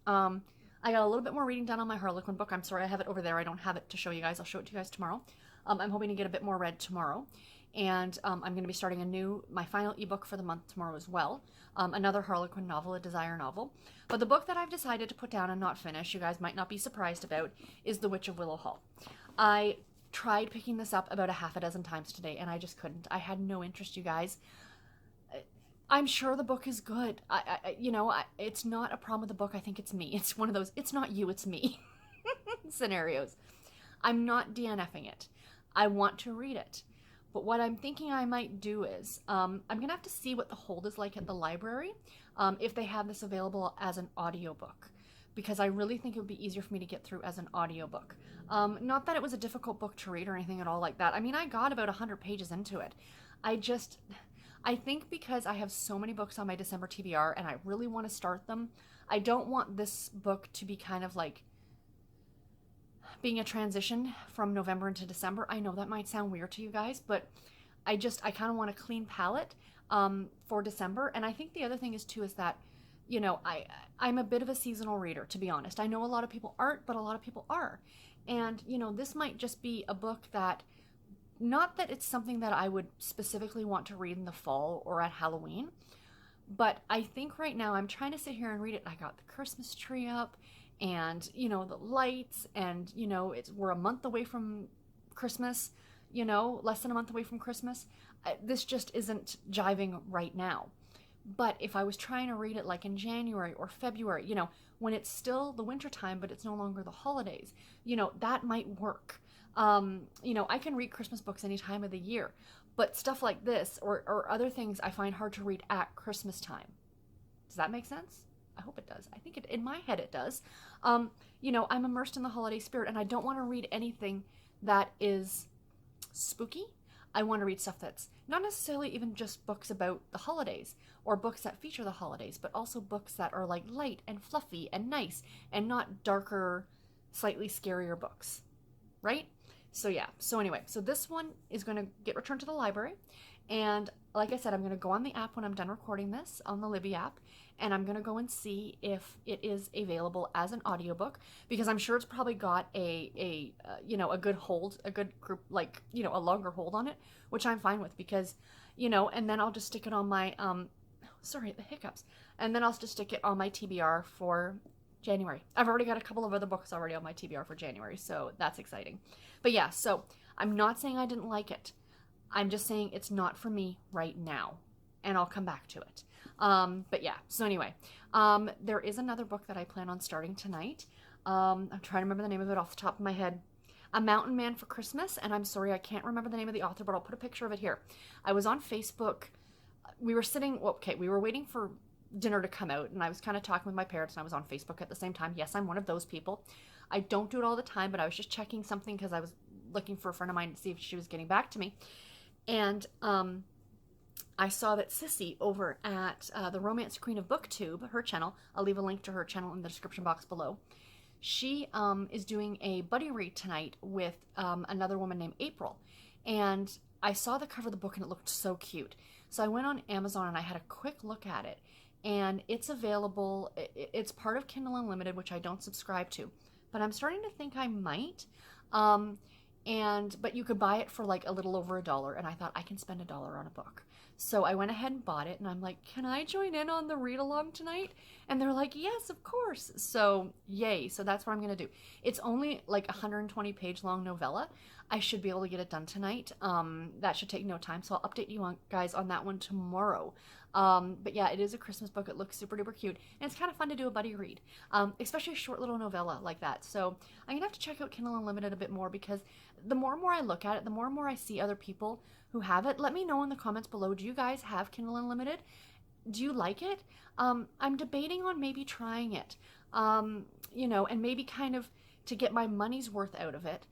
I got a little bit more reading done on my Harlequin book. I'm sorry, I have it over there. I don't have it to show you guys. I'll show it to you guys tomorrow. I'm hoping to get a bit more read tomorrow. And I'm going to be starting my final ebook for the month tomorrow as well. Another Harlequin novel, a desire novel. But the book that I've decided to put down and not finish, you guys might not be surprised about, is The Witch of Willow Hall. I tried picking this up about a half a dozen times today, and I just couldn't. I had no interest, you guys. I'm sure the book is good. It's not a problem with the book. I think it's me. It's one of those, it's not you, it's me scenarios. I'm not DNFing it. I want to read it. But what I'm thinking I might do is, I'm going to have to see what the hold is like at the library, if they have this available as an audiobook, because I really think it would be easier for me to get through as an audiobook. Not that it was a difficult book to read or anything at all like that. I mean, I got about 100 pages into it. I think because I have so many books on my December TBR and I really want to start them, I don't want this book to be kind of like being a transition from November into December. I know that might sound weird to you guys, but I kind of want a clean palette for December. And I think the other thing is too is that, I'm a bit of a seasonal reader, to be honest. I know a lot of people aren't, but a lot of people are. And, this might just be a book that, not that it's something that I would specifically want to read in the fall or at Halloween, but I think right now I'm trying to sit here and read it. I got the Christmas tree up and, the lights, and, we're a month away from Christmas, less than a month away from Christmas. this just isn't jiving right now. But if I was trying to read it like in January or February, you know, when it's still the winter time, but it's no longer the holidays, you know, that might work. You know, I can read Christmas books any time of the year, but stuff like this or other things I find hard to read at Christmas time. Does that make sense? I hope it does. I think in my head it does. You know, I'm immersed in the holiday spirit and I don't want to read anything that is spooky. I want to read stuff that's not necessarily even just books about the holidays or books that feature the holidays, but also books that are like light and fluffy and nice and not darker, slightly scarier books, right? So yeah, so anyway, so this one is going to get returned to the library. And like I said, I'm going to go on the app when I'm done recording this on the Libby app, and I'm going to go and see if it is available as an audiobook, because I'm sure it's probably got a you know, a good hold, a good group, like, you know, a longer hold on it, which I'm fine with, because, you know, and then I'll just stick it on my, sorry, the hiccups, and then I'll just stick it on my TBR for January. I've already got a couple of other books already on my TBR for January, so that's exciting. But yeah, so I'm not saying I didn't like it. I'm just saying it's not for me right now, and I'll come back to it. But yeah, so anyway, there is another book that I plan on starting tonight. I'm trying to remember the name of it off the top of my head. A Mountain Man for Christmas, and I'm sorry I can't remember the name of the author, but I'll put a picture of it here. I was on Facebook. We were sitting, well, okay, we were waiting for dinner to come out, and I was kind of talking with my parents, and I was on Facebook at the same time. Yes, I'm one of those people. I don't do it all the time, but I was just checking something because I was looking for a friend of mine to see if she was getting back to me. And I saw that Sissy over at the Romance Queen of BookTube, her channel, I'll leave a link to her channel in the description box below. She is doing a buddy read tonight with another woman named April. And I saw the cover of the book and it looked so cute. So I went on Amazon and I had a quick look at it. And it's available, it's part of Kindle Unlimited, which I don't subscribe to. But I'm starting to think I might. But you could buy it for like a little over $1, and I thought I can spend $1 on a book. So I went ahead and bought it, and I'm like, can I join in on the read along tonight? And they're like, yes, of course. So yay. So that's what I'm going to do. It's only like a 120-page long novella. I should be able to get it done tonight. That should take no time. So I'll update you guys on that one tomorrow. But yeah, it is a Christmas book. It looks super duper cute, and it's kind of fun to do a buddy read, especially a short little novella like that. So I'm gonna have to check out Kindle Unlimited a bit more, because the more and more I look at it, the more and more I see other people who have it. Let me know in the comments below. Do you guys have Kindle Unlimited? Do you like it? I'm debating on maybe trying it, you know, and maybe kind of to get my money's worth out of it,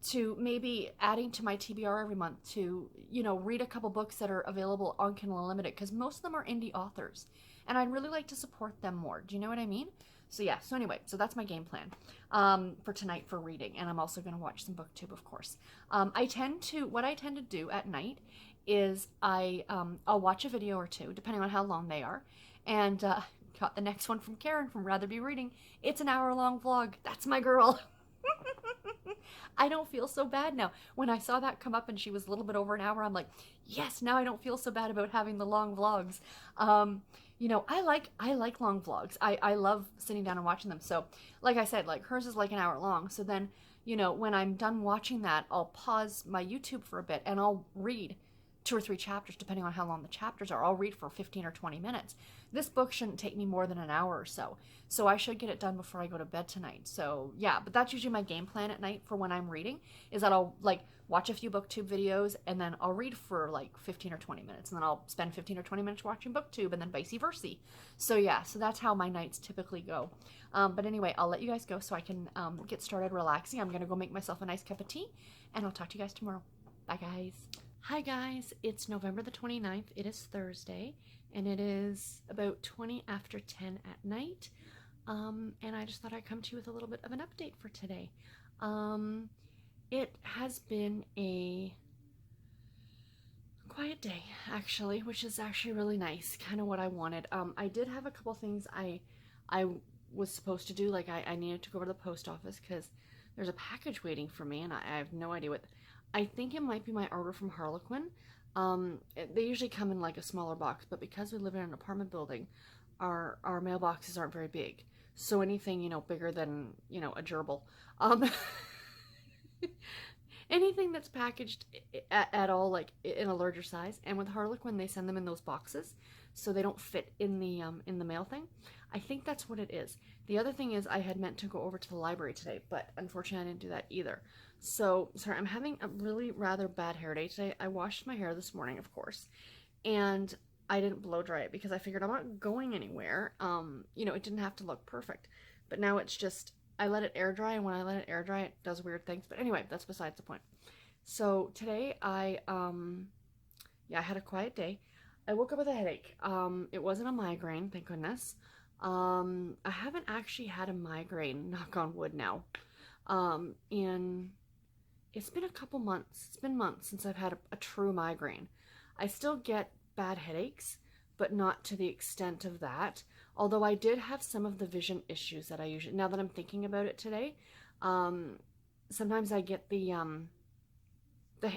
to maybe adding to my TBR every month to, you know, read a couple books that are available on Kindle Unlimited, because most of them are indie authors, and I'd really like to support them more. Do you know what I mean? So yeah, so anyway, so that's my game plan for tonight for reading, and I'm also going to watch some BookTube, of course. What I tend to do at night is I'll watch a video or two, depending on how long they are, and got the next one from Karen from Rather Be Reading. It's an hour-long vlog. That's my girl. I don't feel so bad now. When I saw that come up and she was a little bit over an hour, I'm like, yes, now I don't feel so bad about having the long vlogs. You know, I like long vlogs. I love sitting down and watching them. So like I said, like hers is like an hour long. So then, you know, when I'm done watching that, I'll pause my YouTube for a bit and I'll read 2 or 3 chapters, depending on how long the chapters are. I'll read for 15 or 20 minutes. This book shouldn't take me more than an hour or so. So I should get it done before I go to bed tonight. So yeah, but that's usually my game plan at night for when I'm reading, is that I'll like watch a few BookTube videos and then I'll read for like 15 or 20 minutes, and then I'll spend 15 or 20 minutes watching BookTube, and then vice versa. So yeah, so that's how my nights typically go. But anyway, I'll let you guys go so I can get started relaxing. I'm going to go make myself a nice cup of tea, and I'll talk to you guys tomorrow. Bye guys. Hi guys, it's November the 29th. It is Thursday, and it is about 20 after 10 at night. And I just thought I'd come to you with a little bit of an update for today. It has been a quiet day, actually, which is actually really nice, kind of what I wanted. I did have a couple things I was supposed to do, like I needed to go to the post office because there's a package waiting for me, and I have no idea what. I think it might be my order from Harlequin. They usually come in like a smaller box, but because we live in an apartment building, our mailboxes aren't very big. So anything, you know, bigger than, you know, a gerbil, anything that's packaged at all, like in a larger size. And with Harlequin, they send them in those boxes, so they don't fit in the mail thing. I think that's what it is. The other thing is I had meant to go over to the library today, but unfortunately I didn't do that either. So sorry, I'm having a really rather bad hair day today. I washed my hair this morning, of course, and I didn't blow dry it because I figured I'm not going anywhere. You know, it didn't have to look perfect, but now it's just I let it air dry, and when I let it air dry, it does weird things. But anyway, that's besides the point. So today I had a quiet day. I woke up with a headache. It wasn't a migraine, thank goodness. I haven't actually had a migraine, knock on wood now. And it's been a couple months. It's been months since I've had a true migraine. I still get bad headaches, but not to the extent of that. Although I did have some of the vision issues that I usually, now that I'm thinking about it today, sometimes I get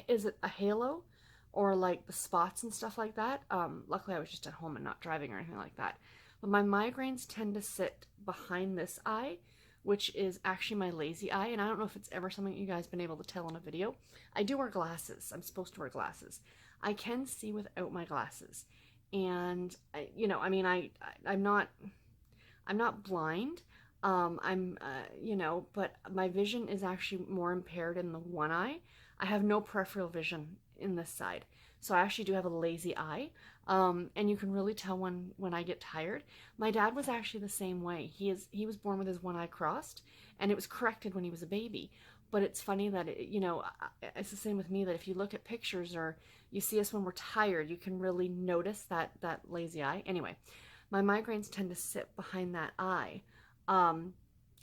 is it a halo? Or like the spots and stuff like that. Luckily I was just at home and not driving or anything like that. But my migraines tend to sit behind this eye, which is actually my lazy eye. And I don't know if it's ever something you guys been able to tell in a video. I do wear glasses. I'm supposed to wear glasses. I can see without my glasses. And I'm not blind. But my vision is actually more impaired in the one eye. I have no peripheral vision in this side. So I actually do have a lazy eye. And you can really tell when I get tired. My dad was actually the same way. He was born with his one eye crossed, and it was corrected when he was a baby. But it's funny that it's the same with me, that if you look at pictures or you see us when we're tired, you can really notice that lazy eye. Anyway, my migraines tend to sit behind that eye. And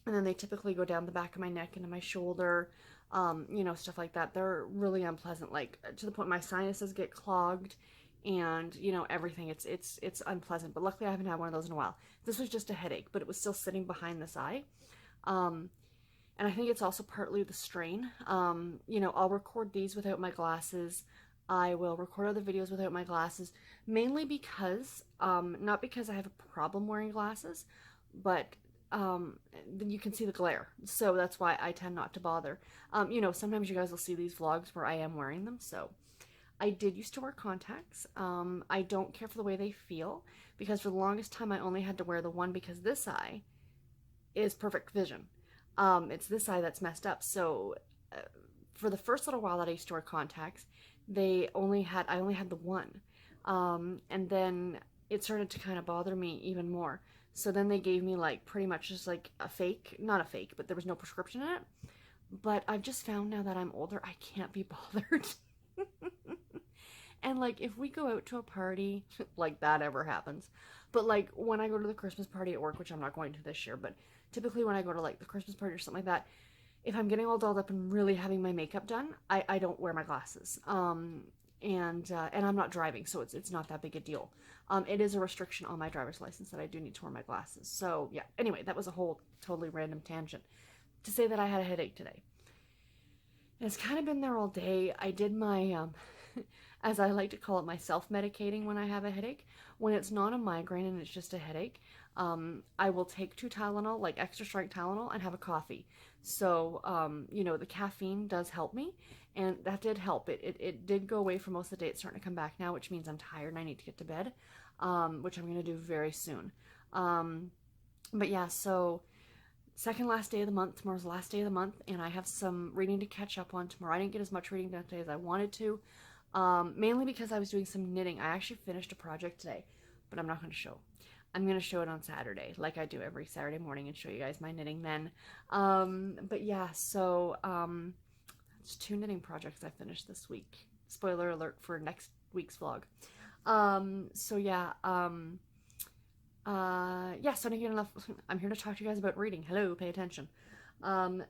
then they typically go down the back of my neck into my shoulder, stuff like that. They're really unpleasant, like to the point my sinuses get clogged and, everything. It's unpleasant, but luckily I haven't had one of those in a while. This was just a headache, but it was still sitting behind this eye. And I think it's also partly the strain. I'll record these without my glasses. I will record other videos without my glasses, mainly because, not because I have a problem wearing glasses, but then you can see the glare. So that's why I tend not to bother. Sometimes you guys will see these vlogs where I am wearing them. So I did used to wear contacts. I don't care for the way they feel, because for the longest time I only had to wear the one because this eye is perfect vision. It's this eye that's messed up. So for the first little while that I used to wear contacts, I only had the one. And then it started to kind of bother me even more. So then they gave me like pretty much just like not a fake, but there was no prescription in it. But I've just found now that I'm older, I can't be bothered. And like if we go out to a party, like that ever happens. But like when I go to the Christmas party at work, which I'm not going to this year, but typically when I go to like the Christmas party or something like that, if I'm getting all dolled up and really having my makeup done, I don't wear my glasses. And I'm not driving, so it's not that big a deal. It is a restriction on my driver's license that I do need to wear my glasses. So yeah, anyway, that was a whole totally random tangent to say that I had a headache today. And it's kind of been there all day. I did my, as I like to call it, my self-medicating when I have a headache. When it's not a migraine and it's just a headache, I will take 2 Tylenol, like extra strength Tylenol, and have a coffee. So, the caffeine does help me, and that did help. It did go away for most of the day. It's starting to come back now, which means I'm tired and I need to get to bed, which I'm going to do very soon. But yeah, so second last day of the month, tomorrow's the last day of the month, and I have some reading to catch up on tomorrow. I didn't get as much reading done today as I wanted to, mainly because I was doing some knitting. I actually finished a project today, but I'm not going to show. I'm going to show it on Saturday, like I do every Saturday morning, and show you guys my knitting then. But yeah, so that's 2 knitting projects I finished this week. Spoiler alert for next week's vlog. So I didn't get enough. I'm here to talk to you guys about reading. Hello, pay attention.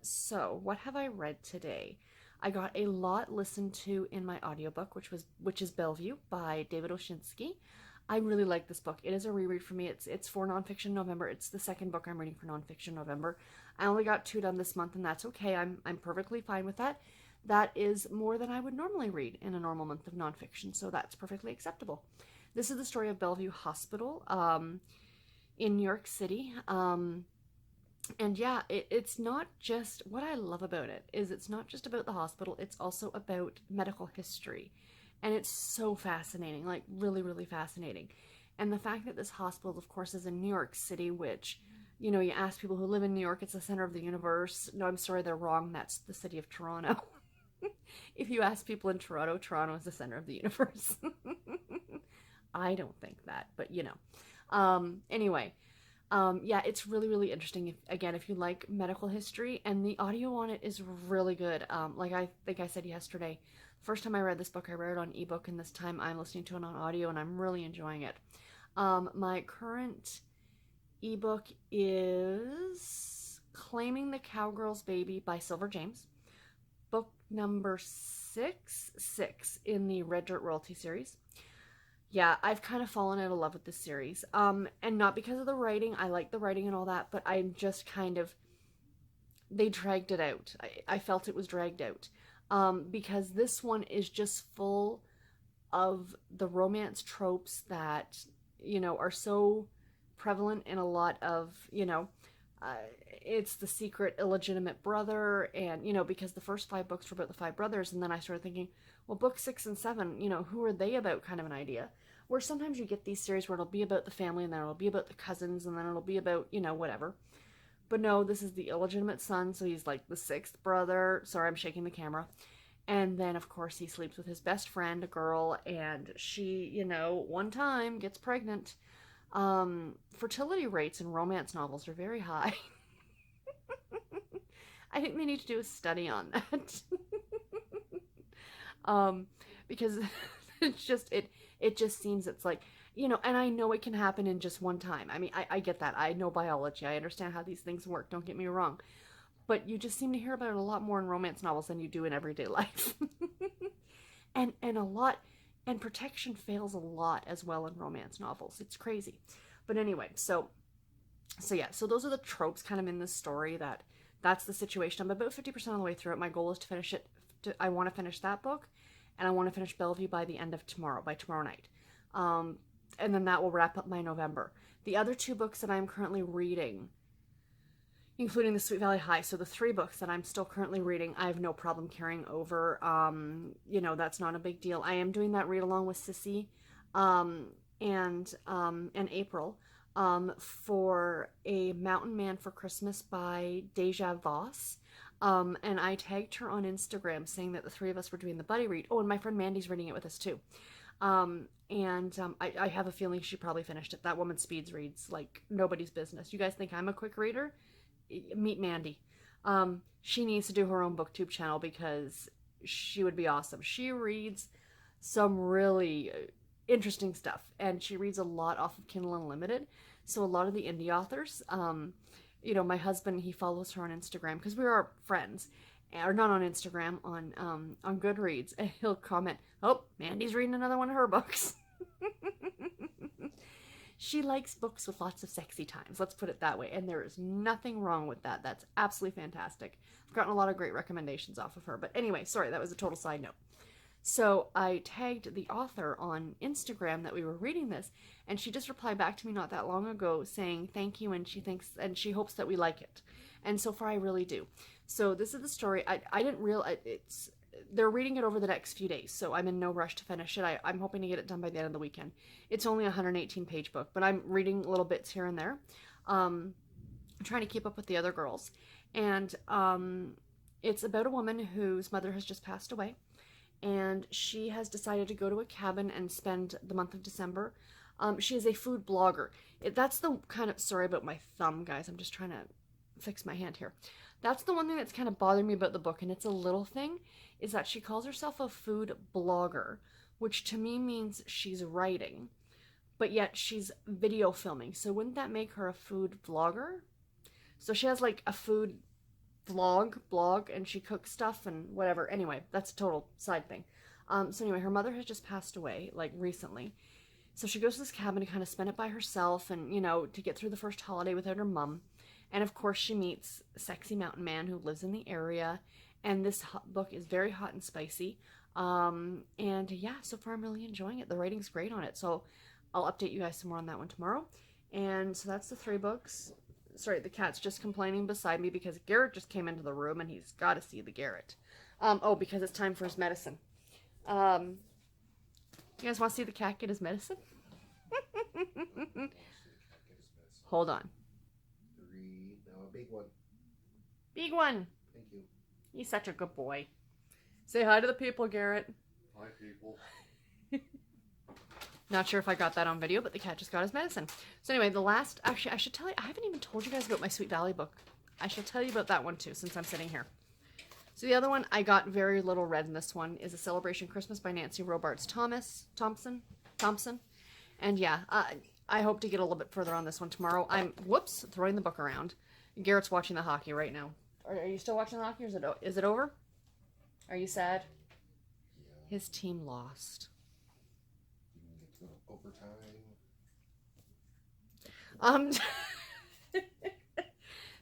So what have I read today? I got a lot listened to in my audiobook, which is Bellevue by David Oshinsky. I really like this book. It is a reread for me. It's for Nonfiction November. It's the second book I'm reading for Nonfiction November. I only got 2 done this month, and that's okay. I'm perfectly fine with that. That is more than I would normally read in a normal month of nonfiction, so that's perfectly acceptable. This is the story of Bellevue Hospital in New York City. And yeah, it's not just, what I love about it is it's not just about the hospital, it's also about medical history. And it's so fascinating, like really, really fascinating. And the fact that this hospital, of course, is in New York City, which, you know, you ask people who live in New York, it's the center of the universe. No, I'm sorry, they're wrong. That's the city of Toronto. If you ask people in Toronto, Toronto is the center of the universe. I don't think that, but you know. Anyway, yeah, it's really, really interesting. If you like medical history, and the audio on it is really good. Like I think I said yesterday, first time I read this book, I read it on ebook, and this time I'm listening to it on audio, and I'm really enjoying it. My current ebook is Claiming the Cowgirl's Baby by Silver James, book number 6 in the Red Dirt Royalty series. Yeah, I've kind of fallen out of love with this series. And not because of the writing. I like the writing and all that, but I'm just kind of, they dragged it out. I felt it was dragged out. Because this one is just full of the romance tropes that, you know, are so prevalent in a lot of, you know, it's the secret illegitimate brother, and, you know, because the first 5 books were about the 5 brothers, and then I started thinking, well, book 6 and 7, you know, who are they about, kind of an idea. Where sometimes you get these series where it'll be about the family, and then it'll be about the cousins, and then it'll be about, you know, whatever. But no, this is the illegitimate son, so he's like the 6th brother. Sorry, I'm shaking the camera. And then, of course, he sleeps with his best friend, a girl, and she, you know, one time gets pregnant. Fertility rates in romance novels are very high. I think they need to do a study on that. Because it's just, it just seems, it's like, you know, and I know it can happen in just one time. I mean, I get that. I know biology. I understand how these things work. Don't get me wrong. But you just seem to hear about it a lot more in romance novels than you do in everyday life. and a lot, and protection fails a lot as well in romance novels. It's crazy. But anyway, so yeah, so those are the tropes kind of in this story. That's the situation. I'm about 50% of the way through it. My goal is to finish it. I want to finish that book, and I want to finish Bellevue by the end of tomorrow, by tomorrow night. And then that will wrap up my November. The other 2 books that I'm currently reading, including the Sweet Valley High, so the 3 books that I'm still currently reading, I have no problem carrying over. You know, that's not a big deal. I am doing that read along with Sissy and April for A Mountain Man for Christmas by Deja Voss. And I tagged her on Instagram saying that the 3 of us were doing the buddy read. Oh, and my friend Mandy's reading it with us too. I have a feeling she probably finished it. That woman speeds reads like nobody's business. You guys think I'm a quick reader? Meet Mandy. She needs to do her own booktube channel because she would be awesome. She reads some really interesting stuff, and she reads a lot off of Kindle Unlimited. So a lot of the indie authors, you know, my husband, he follows her on Instagram because we are friends, or not on Instagram, on Goodreads, and he'll comment, "Oh, Mandy's reading another one of her books." She likes books with lots of sexy times, let's put it that way, and there is nothing wrong with that. That's absolutely fantastic. I've gotten a lot of great recommendations off of her. But anyway, sorry, that was a total side note. So I tagged the author on Instagram that we were reading this, and she just replied back to me not that long ago saying thank you, and she thinks, and she hopes that we like it. And so far I really do. So this is the story. I didn't realize they're reading it over the next few days, so I'm in no rush to finish it. I'm hoping to get it done by the end of the weekend. It's only a 118-page book, but I'm reading little bits here and there. I'm trying to keep up with the other girls. And it's about a woman whose mother has just passed away, and she has decided to go to a cabin and spend the month of December. She is a food blogger. That's the kind of, sorry about my thumb, guys. I'm just trying to fix my hand here. That's the one thing that's kind of bothering me about the book, and it's a little thing, is that she calls herself a food blogger, which to me means she's writing, but yet she's video filming. So wouldn't that make her a food vlogger? So she has like a food blog, and she cooks stuff and whatever. Anyway, that's a total side thing. So anyway, her mother has just passed away, like recently. So she goes to this cabin to kind of spend it by herself and, you know, to get through the first holiday without her mom. And of course she meets a sexy mountain man who lives in the area. And this book is very hot and spicy. And yeah, so far I'm really enjoying it. The writing's great on it. So I'll update you guys some more on that one tomorrow. And so that's the 3 books. sorry, the cat's just complaining beside me because Garrett just came into the room and he's got to see the Garrett. Oh, because it's time for his medicine. You guys want to see the cat get his medicine? Hold on. 3. Now a big one. Big one. Thank you. He's such a good boy. Say hi to the people, Garrett. Hi, people. Not sure if I got that on video, but the cat just got his medicine. So anyway, actually, I should tell you, I haven't even told you guys about my Sweet Valley book. I shall tell you about that one too, since I'm sitting here. So the other one, I got very little read in this one, is A Celebration Christmas by Nancy Robards Thompson. And yeah, I hope to get a little bit further on this one tomorrow. I'm, whoops, throwing the book around. Garrett's watching the hockey right now. Are you still watching the hockey, or is it over? Are you sad? Yeah. His team lost. You can get to overtime.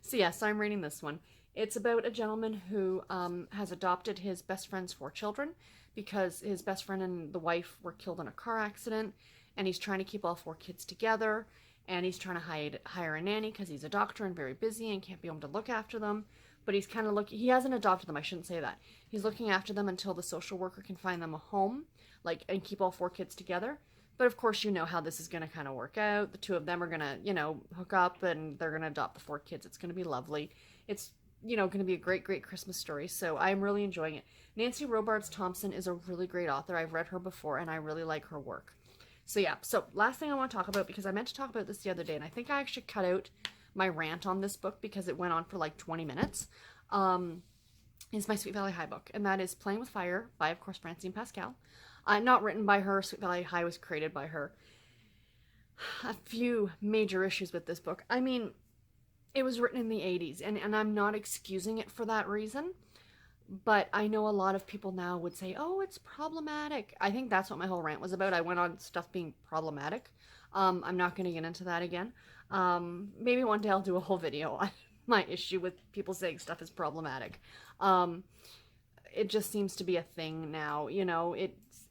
So yes, I'm reading this one. It's about a gentleman who has adopted his best friend's 4 children because his best friend and the wife were killed in a car accident, and he's trying to keep all 4 kids together, and he's trying to hire a nanny because he's a doctor and very busy and can't be able to look after them. But he's kind of he hasn't adopted them, I shouldn't say that. He's looking after them until the social worker can find them a home, and keep all 4 kids together. But of course, you know how this is going to kind of work out. The 2 of them are going to, hook up, and they're going to adopt the 4 kids. It's going to be lovely. It's, going to be a great, great Christmas story. So I'm really enjoying it. Nancy Robards Thompson is a really great author. I've read her before, and I really like her work. So yeah, so last thing I want to talk about, because I meant to talk about this the other day, and I think I actually cut out my rant on this book because it went on for like 20 minutes, is my Sweet Valley High book. And that is Playing with Fire by, of course, Francine Pascal. Not written by her. Sweet Valley High was created by her. A few major issues with this book. I mean, it was written in the 80s, and I'm not excusing it for that reason. But I know a lot of people now would say, oh, it's problematic. I think that's what my whole rant was about. I went on stuff being problematic. I'm not going to get into that again. Maybe one day I'll do a whole video on my issue with people saying stuff is problematic. It just seems to be a thing now.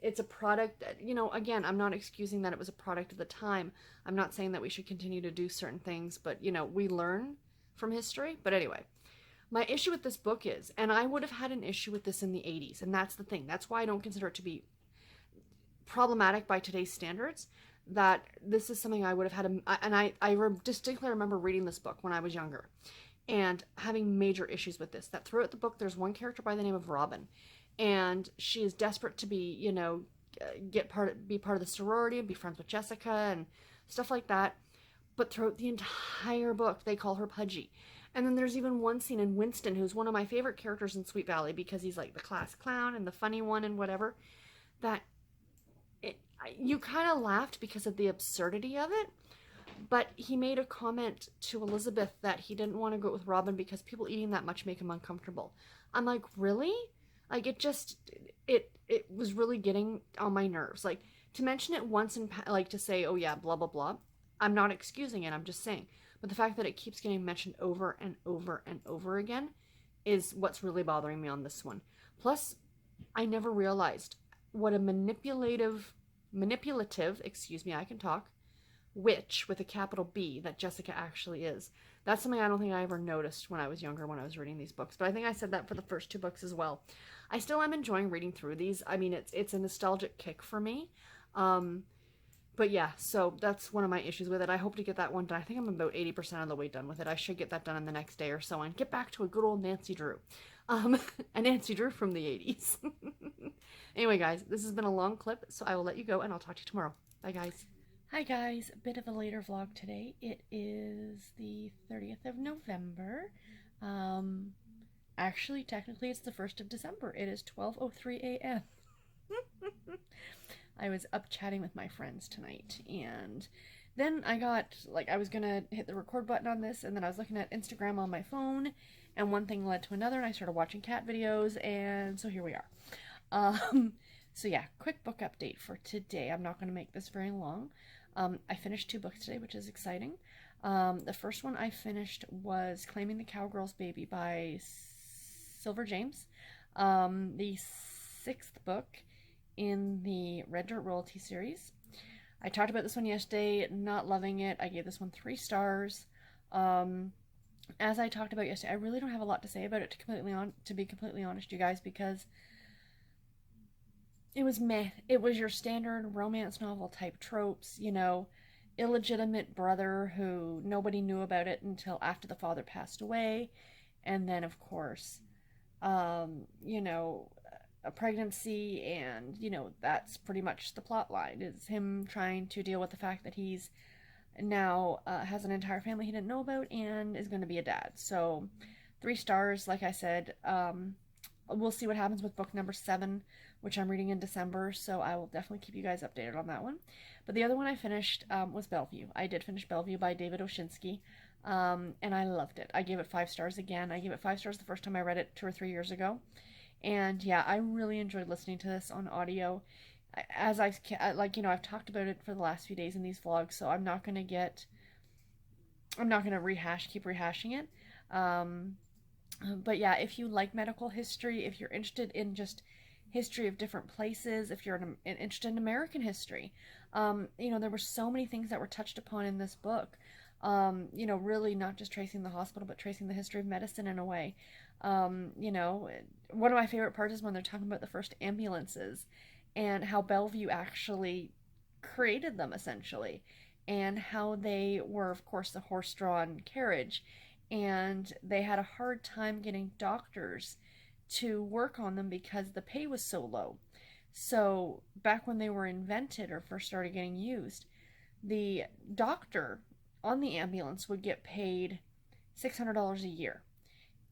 It's a product, again, I'm not excusing that it was a product of the time. I'm not saying that we should continue to do certain things, but, we learn from history. But anyway, my issue with this book is, and I would have had an issue with this in the 80s, and that's the thing. That's why I don't consider it to be problematic by today's standards, that this is something I would have had, distinctly remember reading this book when I was younger, and having major issues with this. That throughout the book, there's one character by the name of Robin, and she is desperate to be, be part of the sorority and be friends with Jessica and stuff like that. But throughout the entire book, they call her Pudgy. And then there's even one scene in Winston, who's one of my favorite characters in Sweet Valley because he's like the class clown and the funny one and whatever, that you kind of laughed because of the absurdity of it. But he made a comment to Elizabeth that he didn't want to go with Robin because people eating that much make him uncomfortable. I'm like, really? Like, it was really getting on my nerves. Like, to mention it once and, to say, oh yeah, blah, blah, blah, I'm not excusing it, I'm just saying. But the fact that it keeps getting mentioned over and over and over again is what's really bothering me on this one. Plus, I never realized what a manipulative, I can talk, witch with a capital B that Jessica actually is. That's something I don't think I ever noticed when I was younger, when I was reading these books. But I think I said that for the first 2 books as well. I still am enjoying reading through these. I mean, it's a nostalgic kick for me. But yeah, so that's one of my issues with it. I hope to get that one done. I think I'm about 80% of the way done with it. I should get that done in the next day or so and get back to a good old Nancy Drew. A Nancy Drew from the 80s. Anyway, guys, this has been a long clip, so I will let you go, and I'll talk to you tomorrow. Bye, guys. Hi, guys. A bit of a later vlog today. It is the 30th of November. Actually, technically, it's the 1st of December. It is 12:03 a.m. I was up chatting with my friends tonight, and then I was gonna hit the record button on this, and then I was looking at Instagram on my phone, and one thing led to another, and I started watching cat videos, and so here we are. So yeah, quick book update for today. I'm not going to make this very long. I finished 2 books today, which is exciting. The first one I finished was Claiming the Cowgirl's Baby by Silver James. The 6th book in the Red Dirt Royalty series. I talked about this one yesterday, not loving it. I gave this one 3 stars. As I talked about yesterday, I really don't have a lot to say about it, to be completely honest, you guys, because it was meh. It was your standard romance novel type tropes, you know, illegitimate brother who nobody knew about it until after the father passed away, and then of course, you know, a pregnancy, and you know that's pretty much the plot line, is him trying to deal with the fact that he's now has an entire family he didn't know about and is going to be a dad. So 3 stars, like I said. We'll see what happens with book number 7, which I'm reading in December, so I will definitely keep you guys updated on that one. But the other one I finished was Bellevue. I did finish Bellevue by David Oshinsky, and I loved it. I gave it 5 stars again. I gave it 5 stars the first time I read it 2 or 3 years ago. And yeah, I really enjoyed listening to this on audio. As I've, like, you know, I've talked about it for the last few days in these vlogs, so I'm not going to keep rehashing it. But yeah, if you like medical history, if you're interested in just history of different places, if you're interested in American history, you know, there were so many things that were touched upon in this book. You know, really not just tracing the hospital, but tracing the history of medicine in a way. You know, one of my favorite parts is when they're talking about the first ambulances and how Bellevue actually created them, essentially, and how they were, of course, a horse-drawn carriage, and they had a hard time getting doctors to work on them because the pay was so low. So back when they were invented or first started getting used, the doctor on the ambulance would get paid $600 a year,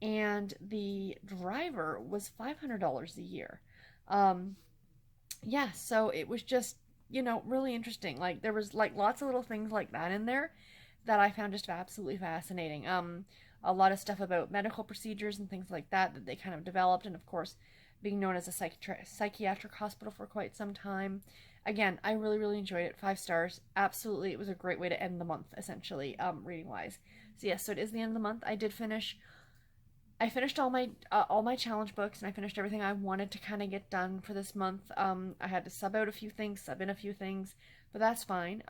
and the driver was $500 a year. Yeah, so it was just, you know, really interesting. Like, there was like lots of little things like that in there that I found just absolutely fascinating. A lot of stuff about medical procedures and things like that that they kind of developed, and of course, being known as a psychiatric hospital for quite some time. Again, I really, really enjoyed it. 5 stars. Absolutely, it was a great way to end the month, essentially, reading-wise. So yes, so it is the end of the month. I finished all my challenge books, and I finished everything I wanted to kind of get done for this month. I had to sub in a few things, but that's fine.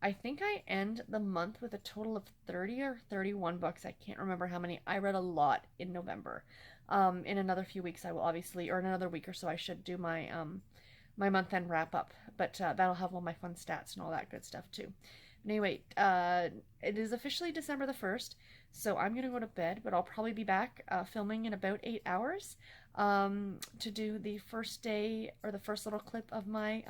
I think I end the month with a total of 30 or 31 books. I can't remember how many. I read a lot in November. In another few weeks, I will obviously, or in another week or so, I should do my my month-end wrap-up. But that'll have all my fun stats and all that good stuff too. But anyway, it is officially December the 1st, so I'm going to go to bed, but I'll probably be back filming in about 8 hours to do the first day, or the first little clip of my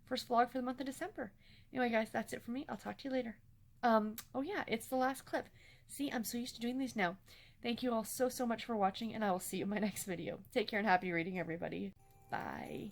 first vlog for the month of December. Anyway, guys, that's it for me. I'll talk to you later. Oh yeah, it's the last clip. See, I'm so used to doing these now. Thank you all so much for watching, and I will see you in my next video. Take care and happy reading, everybody. Bye.